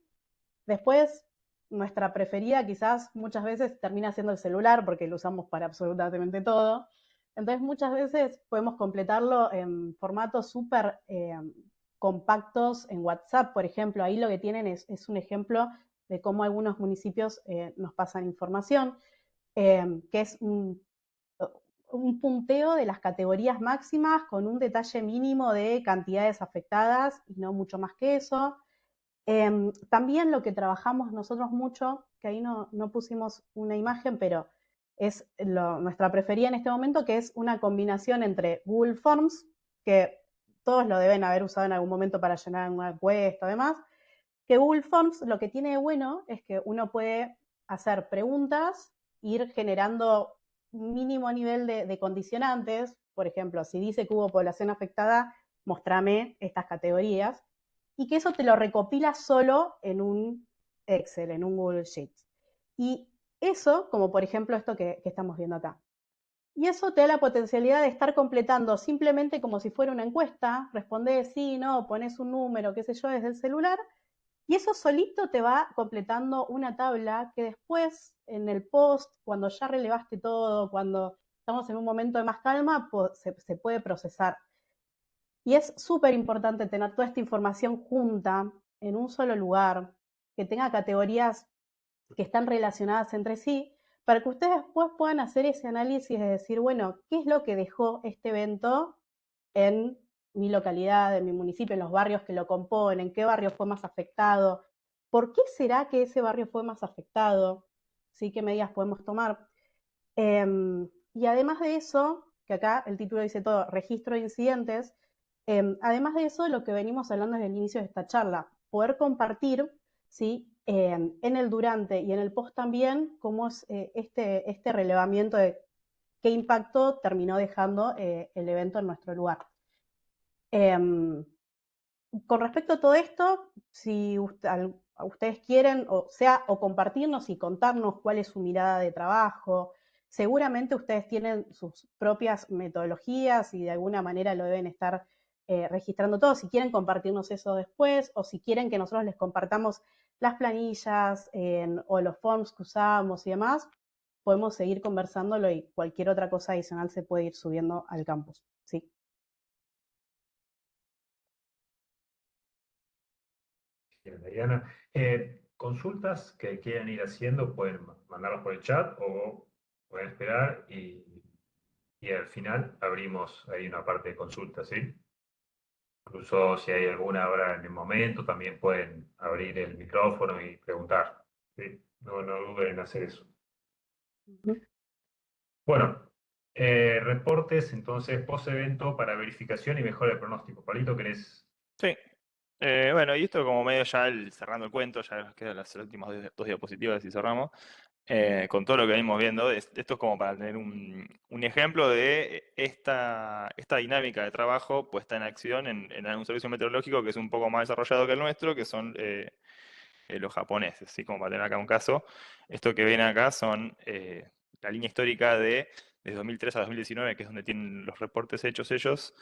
Después, nuestra preferida quizás muchas veces termina siendo el celular, porque lo usamos para absolutamente todo. Entonces, muchas veces podemos completarlo en formatos súper compactos en WhatsApp, por ejemplo. Ahí lo que tienen es un ejemplo de cómo algunos municipios nos pasan información, que es un punteo de las categorías máximas con un detalle mínimo de cantidades afectadas y no mucho más que eso. También lo que trabajamos nosotros mucho, que ahí no pusimos una imagen, pero es nuestra preferida en este momento, que es una combinación entre Google Forms, que todos lo deben haber usado en algún momento para llenar una encuesta, además, que Google Forms lo que tiene de bueno es que uno puede hacer preguntas, ir generando un mínimo nivel de condicionantes, por ejemplo, si dice que hubo población afectada, mostrame estas categorías, y que eso te lo recopila solo en un Excel, en un Google Sheets. Y eso, como por ejemplo esto que estamos viendo acá. Y eso te da la potencialidad de estar completando simplemente como si fuera una encuesta, respondés sí, no, pones un número, qué sé yo, desde el celular, y eso solito te va completando una tabla que después en el post, cuando ya relevaste todo, cuando estamos en un momento de más calma, se puede procesar. Y es súper importante tener toda esta información junta en un solo lugar, que tenga categorías que están relacionadas entre sí, para que ustedes después puedan hacer ese análisis de decir, bueno, ¿qué es lo que dejó este evento en mi localidad, en mi municipio, en los barrios que lo componen? ¿Qué barrio fue más afectado? ¿Por qué será que ese barrio fue más afectado? ¿Sí? ¿Qué medidas podemos tomar? Y además de eso, que acá el título dice todo, registro de incidentes, además de eso, lo que venimos hablando desde el inicio de esta charla, poder compartir, ¿sí? En el durante y en el post también, cómo es este relevamiento de qué impacto terminó dejando el evento en nuestro lugar. Con respecto a todo esto, si ustedes quieren, o compartirnos y contarnos cuál es su mirada de trabajo, seguramente ustedes tienen sus propias metodologías y de alguna manera lo deben estar registrando todo. Si quieren compartirnos eso después, o si quieren que nosotros les compartamos las planillas o los forms que usamos y demás, podemos seguir conversándolo y cualquier otra cosa adicional se puede ir subiendo al campus. ¿Sí?
Bien, Diana. Consultas que quieran ir haciendo pueden mandarlas por el chat o pueden esperar y al final abrimos ahí una parte de consultas, ¿sí? Incluso si hay alguna ahora en el momento, también pueden abrir el micrófono y preguntar, ¿sí? No duden en hacer eso. Bueno, reportes entonces post-evento para verificación y mejora del pronóstico. Palito, ¿querés?
Sí. Bueno, y esto como medio ya cerrando el cuento, ya nos quedan las últimas dos diapositivas y cerramos. Con todo lo que venimos viendo, esto es como para tener un ejemplo de esta dinámica de trabajo puesta en acción en un servicio meteorológico que es un poco más desarrollado que el nuestro, que son los japoneses, ¿sí? Como para tener acá un caso. Esto que ven acá son la línea histórica desde 2003 a 2019, que es donde tienen los reportes hechos ellos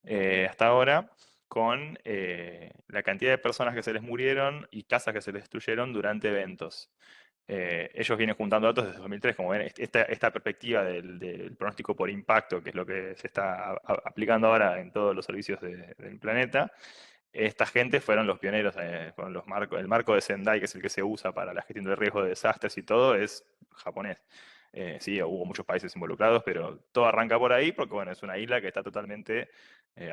hasta ahora, con la cantidad de personas que se les murieron y casas que se les destruyeron durante eventos. Ellos vienen juntando datos desde 2003, como ven, esta perspectiva del pronóstico por impacto, que es lo que se está aplicando ahora en todos los servicios del planeta. Esta gente fueron los pioneros, fueron el marco de Sendai, que es el que se usa para la gestión de riesgo de desastres y todo, es japonés. Sí, hubo muchos países involucrados, pero todo arranca por ahí porque, bueno, es una isla que está totalmente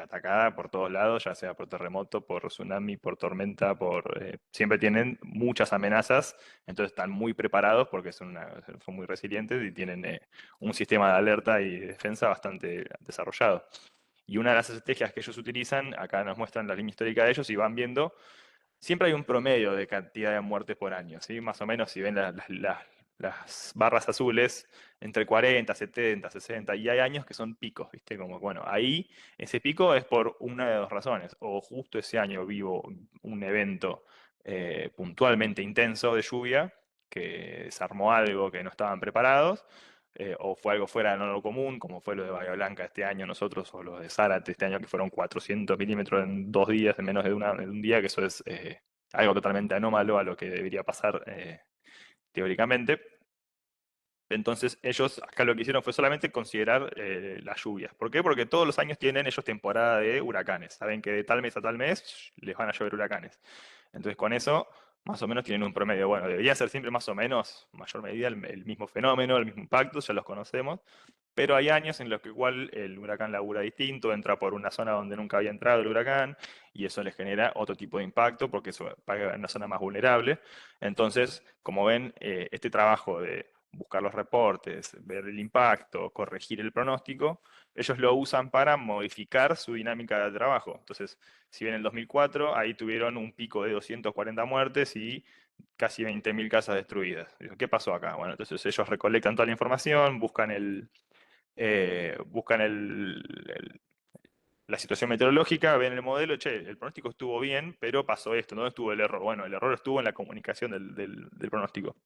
atacada por todos lados, ya sea por terremoto, por tsunami, por tormenta, siempre tienen muchas amenazas, entonces están muy preparados porque son muy resilientes y tienen un sistema de alerta y defensa bastante desarrollado. Y una de las estrategias que ellos utilizan, acá nos muestran la línea histórica de ellos y van viendo, siempre hay un promedio de cantidad de muertes por año, ¿sí? Más o menos, si ven las barras azules, entre 40, 70, 60, y hay años que son picos, ¿viste? Como, bueno, ahí ese pico es por una de dos razones, o justo ese año vivo un evento puntualmente intenso de lluvia, que desarmó algo que no estaban preparados, o fue algo fuera de lo común, como fue lo de Bahía Blanca este año nosotros, o lo de Zárate este año, que fueron 400 milímetros en 2 días, en menos de un día, que eso es algo totalmente anómalo a lo que debería pasar teóricamente. Entonces ellos acá lo que hicieron fue solamente considerar las lluvias. ¿Por qué? Porque todos los años tienen ellos temporada de huracanes. Saben que de tal mes a tal mes les van a llover huracanes. Entonces con eso más o menos tienen un promedio. Bueno, debería ser siempre más o menos, en mayor medida, el mismo fenómeno, el mismo impacto, ya los conocemos. Pero hay años en los que igual el huracán labura distinto, entra por una zona donde nunca había entrado el huracán y eso les genera otro tipo de impacto porque eso paga en una zona más vulnerable. Entonces, como ven, este trabajo de buscar los reportes, ver el impacto, corregir el pronóstico, ellos lo usan para modificar su dinámica de trabajo. Entonces, si bien en el 2004 ahí tuvieron un pico de 240 muertes y casi 20.000 casas destruidas. ¿Qué pasó acá? Bueno, entonces ellos recolectan toda la información, buscan la situación meteorológica, ven el modelo, che, el pronóstico estuvo bien, pero pasó esto, ¿dónde estuvo el error? Bueno, el error estuvo en la comunicación del pronóstico.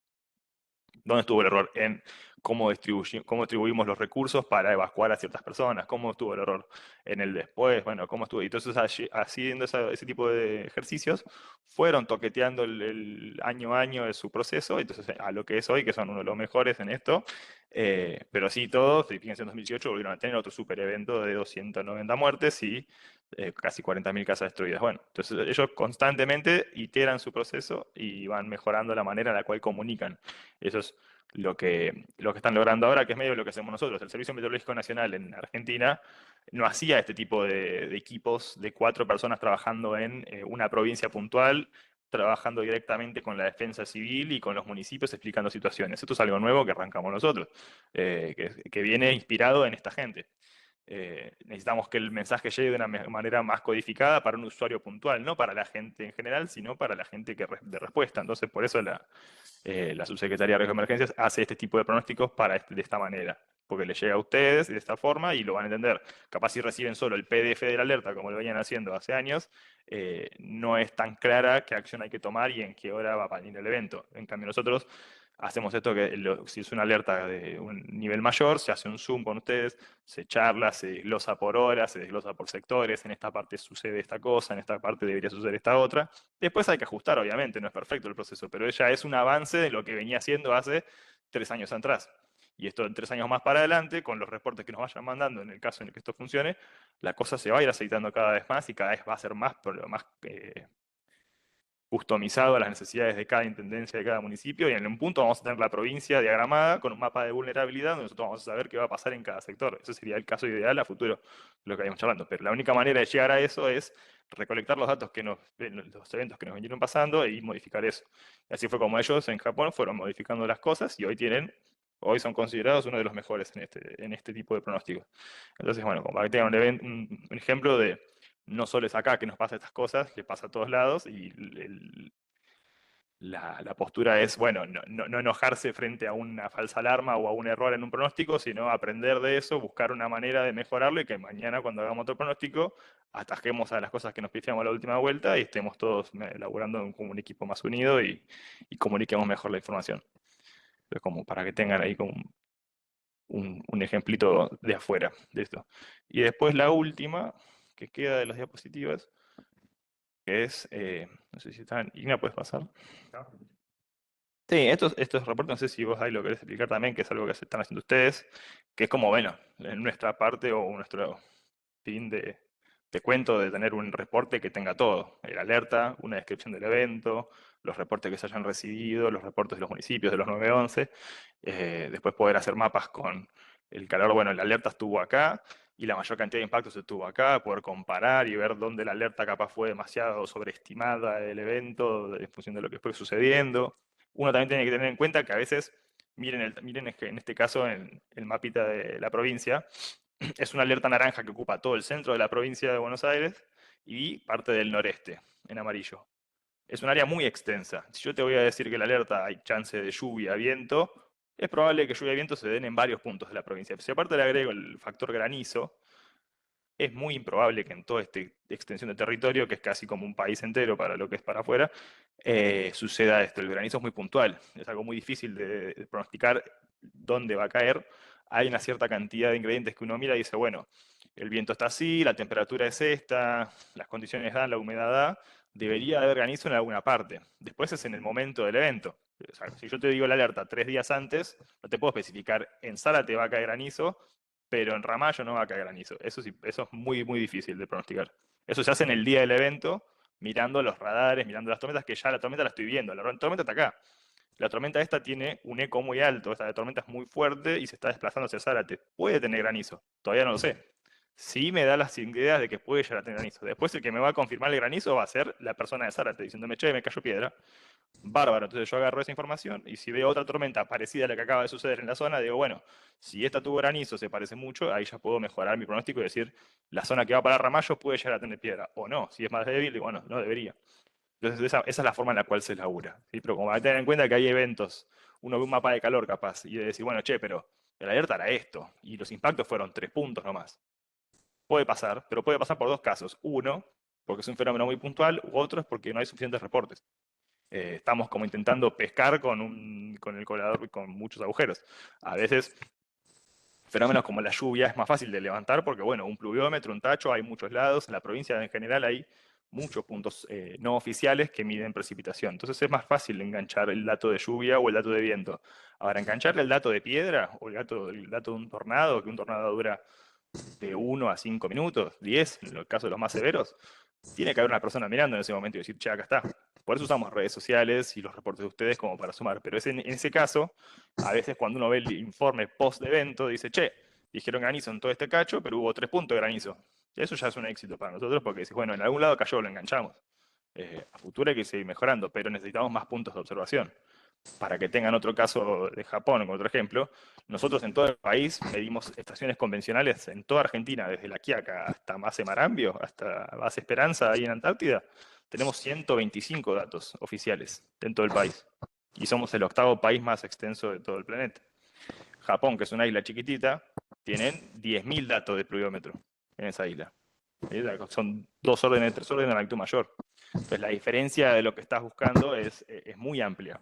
¿Dónde estuvo el error? En cómo distribuimos los recursos para evacuar a ciertas personas. ¿Cómo estuvo el error? En el después, bueno, ¿cómo estuvo? Y entonces, haciendo ese tipo de ejercicios, fueron toqueteando el año a año de su proceso, entonces a lo que es hoy, que son uno de los mejores en esto. Pero sí, todos, fíjense, en 2018 volvieron a tener otro super evento de 290 muertes y casi 40.000 casas destruidas. Bueno, entonces ellos constantemente iteran su proceso y van mejorando la manera en la cual comunican. Eso es lo que están logrando ahora, que es medio lo que hacemos nosotros. El Servicio Meteorológico Nacional en Argentina no hacía este tipo de equipos de 4 personas trabajando en una provincia puntual, trabajando directamente con la defensa civil y con los municipios explicando situaciones. Esto es algo nuevo que arrancamos nosotros, que viene inspirado en esta gente. Necesitamos que el mensaje llegue de una manera más codificada para un usuario puntual, no para la gente en general, sino para la gente de respuesta. Entonces, por eso la subsecretaría de Riesgo de Emergencias hace este tipo de pronósticos de esta manera, porque les llega a ustedes de esta forma y lo van a entender. Capaz si reciben solo el PDF de la alerta, como lo venían haciendo hace años, no es tan clara qué acción hay que tomar y en qué hora va a venir el evento. En cambio, nosotros hacemos esto que si es una alerta de un nivel mayor, se hace un Zoom con ustedes, se charla, se desglosa por horas, se desglosa por sectores, en esta parte sucede esta cosa, en esta parte debería suceder esta otra. Después hay que ajustar, obviamente, no es perfecto el proceso, pero ya es un avance de lo que venía haciendo hace 3 años atrás. Y esto en 3 años más para adelante, con los reportes que nos vayan mandando, en el caso en el que esto funcione, la cosa se va a ir aceitando cada vez más y cada vez va a ser más customizado a las necesidades de cada intendencia, de cada municipio, y en un punto vamos a tener la provincia diagramada con un mapa de vulnerabilidad donde nosotros vamos a saber qué va a pasar en cada sector. Ese sería el caso ideal a futuro, lo que habíamos charlando. Pero la única manera de llegar a eso es recolectar los datos los eventos que nos vinieron pasando y modificar eso. Y así fue como ellos en Japón fueron modificando las cosas y hoy son considerados uno de los mejores en este tipo de pronósticos. Entonces, bueno, como para que tengan un ejemplo de no solo es acá que nos pasa estas cosas, que pasa a todos lados, y la postura es, bueno, no enojarse frente a una falsa alarma o a un error en un pronóstico, sino aprender de eso, buscar una manera de mejorarlo y que mañana cuando hagamos otro pronóstico atajemos a las cosas que nos pifiamos a la última vuelta y estemos todos laburando como un equipo más unido y comuniquemos mejor la información. Entonces, como para que tengan ahí como un ejemplito de afuera de esto. Y después la última, que queda de las diapositivas, que es, no sé si están, Igna, ¿puedes pasar?
¿no?
Sí, estos reportes, no sé si vos ahí lo querés explicar también, que es algo que se están haciendo ustedes, que es como, bueno, en nuestra parte o nuestro fin de cuento de tener un reporte que tenga todo, el alerta, una descripción del evento, los reportes que se hayan recibido, los reportes de los municipios, de los 911, después poder hacer mapas con el calor, bueno, la alerta estuvo acá y la mayor cantidad de impactos estuvo acá, poder comparar y ver dónde la alerta capaz fue demasiado sobreestimada el evento en función de lo que fue sucediendo. Uno también tiene que tener en cuenta que a veces, miren en este caso en el mapita de la provincia, es una alerta naranja que ocupa todo el centro de la provincia de Buenos Aires y parte del noreste, en amarillo. Es un área muy extensa. Si yo te voy a decir que la alerta hay chance de lluvia, viento, es probable que lluvia y viento se den en varios puntos de la provincia. Si aparte le agrego el factor granizo, es muy improbable que en toda esta extensión de territorio, que es casi como un país entero para lo que es para afuera, suceda esto. El granizo es muy puntual, es algo muy difícil de pronosticar dónde va a caer, hay una cierta cantidad de ingredientes que uno mira y dice, bueno, el viento está así, la temperatura es esta, las condiciones dan, la humedad da, debería haber granizo en alguna parte. Después es en el momento del evento. O sea, si yo te digo la alerta 3 días antes, no te puedo especificar, en Zárate va a caer granizo, pero en Ramallo no va a caer granizo. Eso sí, eso es muy, muy difícil de pronosticar. Eso se hace en el día del evento, mirando los radares, mirando las tormentas, que ya la tormenta la estoy viendo. La tormenta está acá. La tormenta esta tiene un eco muy alto, esta tormenta es muy fuerte y se está desplazando hacia Zárate. Puede tener granizo, todavía no lo sé. Sí me da las ideas de que puede llegar a tener granizo. Después el que me va a confirmar el granizo va a ser la persona de Zárate, diciéndome, che, me cayó piedra. Bárbaro, entonces yo agarro esa información y si veo otra tormenta parecida a la que acaba de suceder en la zona, digo, bueno, si esta tuvo granizo, se parece mucho, ahí ya puedo mejorar mi pronóstico y decir, la zona que va para Ramallo puede llegar a tener piedra, o no, si es más débil, digo, bueno, no debería. Entonces esa es la forma en la cual se labura, ¿sí? Pero como hay que tener en cuenta que hay eventos, uno ve un mapa de calor capaz y de decir, bueno, che, pero el alerta era esto, y los impactos fueron 3 puntos nomás. Puede pasar, pero puede pasar por dos casos. Uno, porque es un fenómeno muy puntual, u otro es porque no hay suficientes reportes. Estamos como intentando pescar con el colador con muchos agujeros. A veces fenómenos como la lluvia es más fácil de levantar porque, bueno, un pluviómetro, un tacho, hay muchos lados. En la provincia en general hay muchos puntos no oficiales que miden precipitación. Entonces es más fácil enganchar el dato de lluvia o el dato de viento. Ahora, engancharle el dato de piedra o el dato de un tornado, que un tornado dura de 1 a 5 minutos, 10, en el caso de los más severos, tiene que haber una persona mirando en ese momento y decir, che, acá está. Por eso usamos redes sociales y los reportes de ustedes como para sumar. Pero en ese caso, a veces cuando uno ve el informe post evento, dice, che, dijeron granizo en todo este cacho, pero hubo 3 puntos de granizo. Eso ya es un éxito para nosotros porque decís, bueno, en algún lado cayó, lo enganchamos. A futuro hay que seguir mejorando, pero necesitamos más puntos de observación. Para que tengan otro caso de Japón, como otro ejemplo, nosotros en todo el país medimos estaciones convencionales en toda Argentina, desde La Quiaca hasta Base Marambio, hasta Base Esperanza, ahí en Antártida. Tenemos 125 datos oficiales en todo el país. Y somos el 8º país más extenso de todo el planeta. Japón, que es una isla chiquitita, tienen 10.000 datos de pluviómetro en esa isla. Son 2 órdenes, 3 órdenes de magnitud mayor. Entonces la diferencia de lo que estás buscando es muy amplia.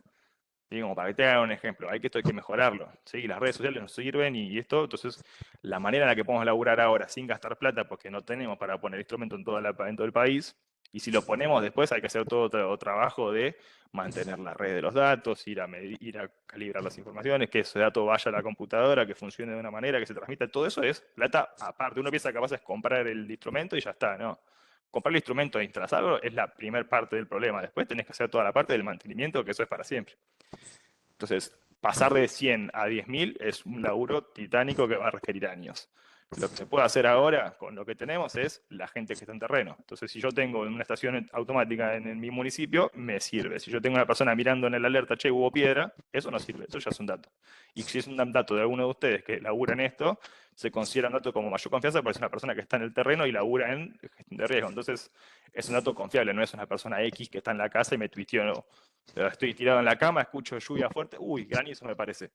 ¿Sí? Como para que te hagan un ejemplo, esto hay que mejorarlo. ¿Sí? Las redes sociales nos sirven y esto, entonces la manera en la que podemos laburar ahora sin gastar plata, porque no tenemos para poner instrumento en todo el país, y si lo ponemos después hay que hacer todo otro trabajo de mantener la red de los datos, ir a calibrar las informaciones, que ese dato vaya a la computadora, que funcione de una manera, que se transmita, todo eso es plata aparte. Uno piensa que capaz es comprar el instrumento y ya está, ¿no? Comprar el instrumento e instalarlo es la primera parte del problema. Después tenés que hacer toda la parte del mantenimiento, que eso es para siempre. Entonces, pasar de 100 a 10.000 es un laburo titánico que va a requerir años. Lo que se puede hacer ahora con lo que tenemos es la gente que está en terreno. Entonces, si yo tengo una estación automática en mi municipio, me sirve. Si yo tengo una persona mirando en el alerta, che, hubo piedra, eso no sirve, eso ya es un dato. Y si es un dato de alguno de ustedes que labura en esto, se considera un dato como mayor confianza porque es una persona que está en el terreno y labura en gestión de riesgo. Entonces, es un dato confiable, no es una persona X que está en la casa y me tuiteó, estoy tirado en la cama, escucho lluvia fuerte, uy, granizo me parece.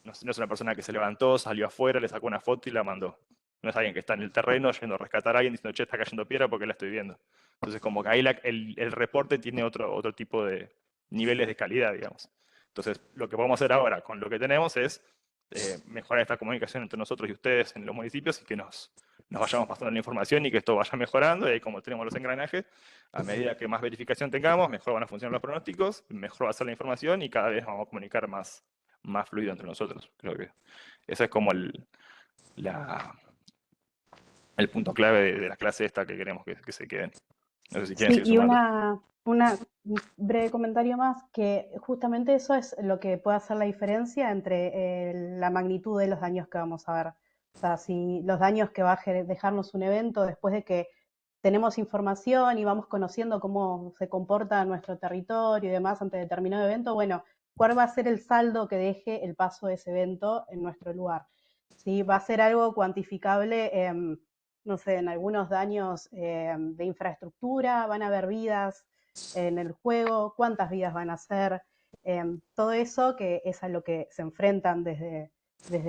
No es una persona que se levantó, salió afuera, le sacó una foto y la mandó. No es alguien que está en el terreno yendo a rescatar a alguien diciendo, che, está cayendo piedra porque la estoy viendo. Entonces, como que ahí el reporte tiene otro tipo de niveles de calidad, digamos. Entonces, lo que podemos hacer ahora con lo que tenemos es mejorar esta comunicación entre nosotros y ustedes en los municipios y que nos vayamos pasando la información y que esto vaya mejorando. Y ahí, como tenemos los engranajes, a medida que más verificación tengamos, mejor van a funcionar los pronósticos, mejor va a ser la información y cada vez vamos a comunicar más fluido entre nosotros. Creo que ese es como el punto clave de la clase esta que queremos que se queden. No sé si quieren
Sí,
seguir
y
sumando.
un breve comentario más, que justamente eso es lo que puede hacer la diferencia entre la magnitud de los daños que vamos a ver. O sea, si los daños que va a dejarnos un evento después de que tenemos información y vamos conociendo cómo se comporta nuestro territorio y demás ante determinado evento, bueno, ¿cuál va a ser el saldo que deje el paso de ese evento en nuestro lugar? ¿Sí? Va a ser algo cuantificable, no sé, en algunos daños de infraestructura, van a haber vidas en el juego, cuántas vidas van a ser, todo eso que es a lo que se enfrentan desde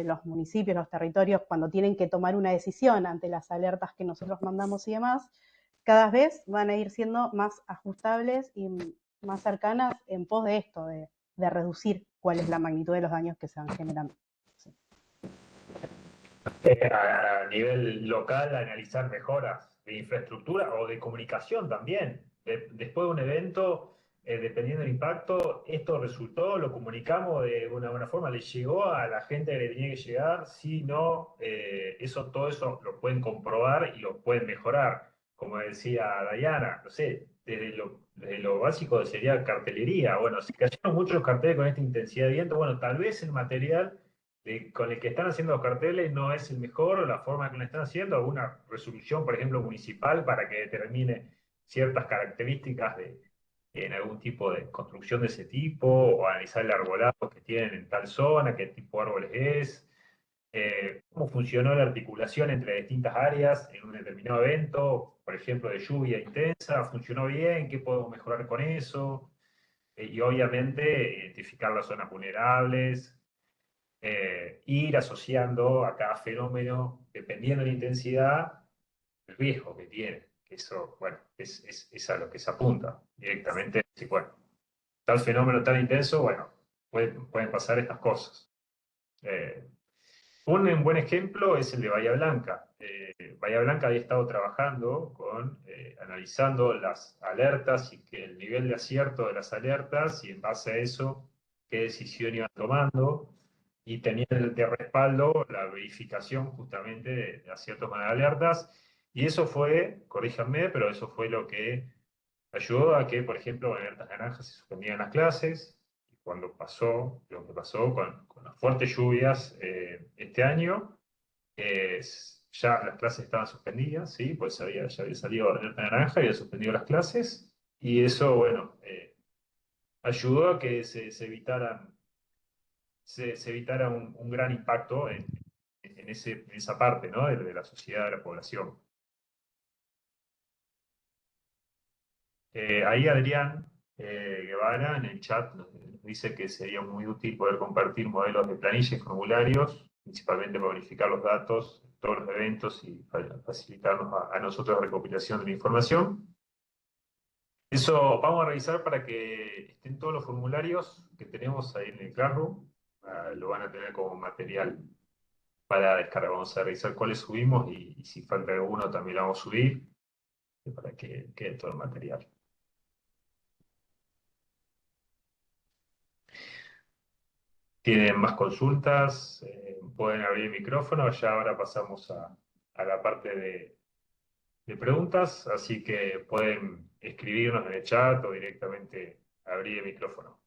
los municipios, los territorios, cuando tienen que tomar una decisión ante las alertas que nosotros mandamos y demás, cada vez van a ir siendo más ajustables y más cercanas en pos de esto, de reducir cuál es la magnitud de los daños que se van generando. Sí.
A nivel local, analizar mejoras de infraestructura o de comunicación también. Después de un evento, dependiendo del impacto, esto resultó, lo comunicamos de una buena forma, le llegó a la gente que le tenía que llegar, si no, todo eso lo pueden comprobar y lo pueden mejorar. Como decía Dayana, no sé, desde lo básico sería cartelería. Bueno, si cayeron muchos carteles con esta intensidad de viento, bueno, tal vez el material con el que están haciendo los carteles no es el mejor, o la forma que lo están haciendo, alguna resolución, por ejemplo, municipal para que determine ciertas características en algún tipo de construcción de ese tipo, o analizar el arbolado que tienen en tal zona, qué tipo de árboles es, cómo funcionó la articulación entre distintas áreas en un determinado evento, por ejemplo, de lluvia intensa, funcionó bien, qué podemos mejorar con eso, y obviamente identificar las zonas vulnerables, ir asociando a cada fenómeno, dependiendo de la intensidad, el riesgo que tiene. Eso, bueno, es a lo que se apunta directamente. Si, bueno, tal fenómeno tan intenso, bueno, pueden pasar estas cosas. Un buen ejemplo es el de Bahía Blanca. Bahía Blanca había estado trabajando analizando las alertas y que el nivel de acierto de las alertas, y en base a eso, qué decisión iban tomando, y tenían de respaldo la verificación justamente de aciertos con las alertas, y eso fue, corríjanme, pero eso fue lo que ayudó a que, por ejemplo, en alertas naranjas se suspendieran las clases, y cuando pasó lo que pasó con las fuertes lluvias este año, ya las clases estaban suspendidas, ¿sí? Pues ya había salido la alerta naranja, había suspendido las clases, y eso, bueno, ayudó a que se evitara un gran impacto en esa parte, ¿no? De la sociedad, de la población. Ahí Adrián Guevara en el chat nos dice que sería muy útil poder compartir modelos de planilla y formularios, principalmente para verificar los datos, todos los eventos y facilitarnos a nosotros la recopilación de la información. Eso vamos a revisar para que estén todos los formularios que tenemos ahí en el Classroom. Lo van a tener como material para descargar. Vamos a revisar cuáles subimos y si falta alguno también lo vamos a subir para que quede todo el material. ¿Tienen más consultas? Pueden abrir el micrófono. Ya ahora pasamos a la parte de preguntas, así que pueden escribirnos en el chat o directamente abrir el micrófono.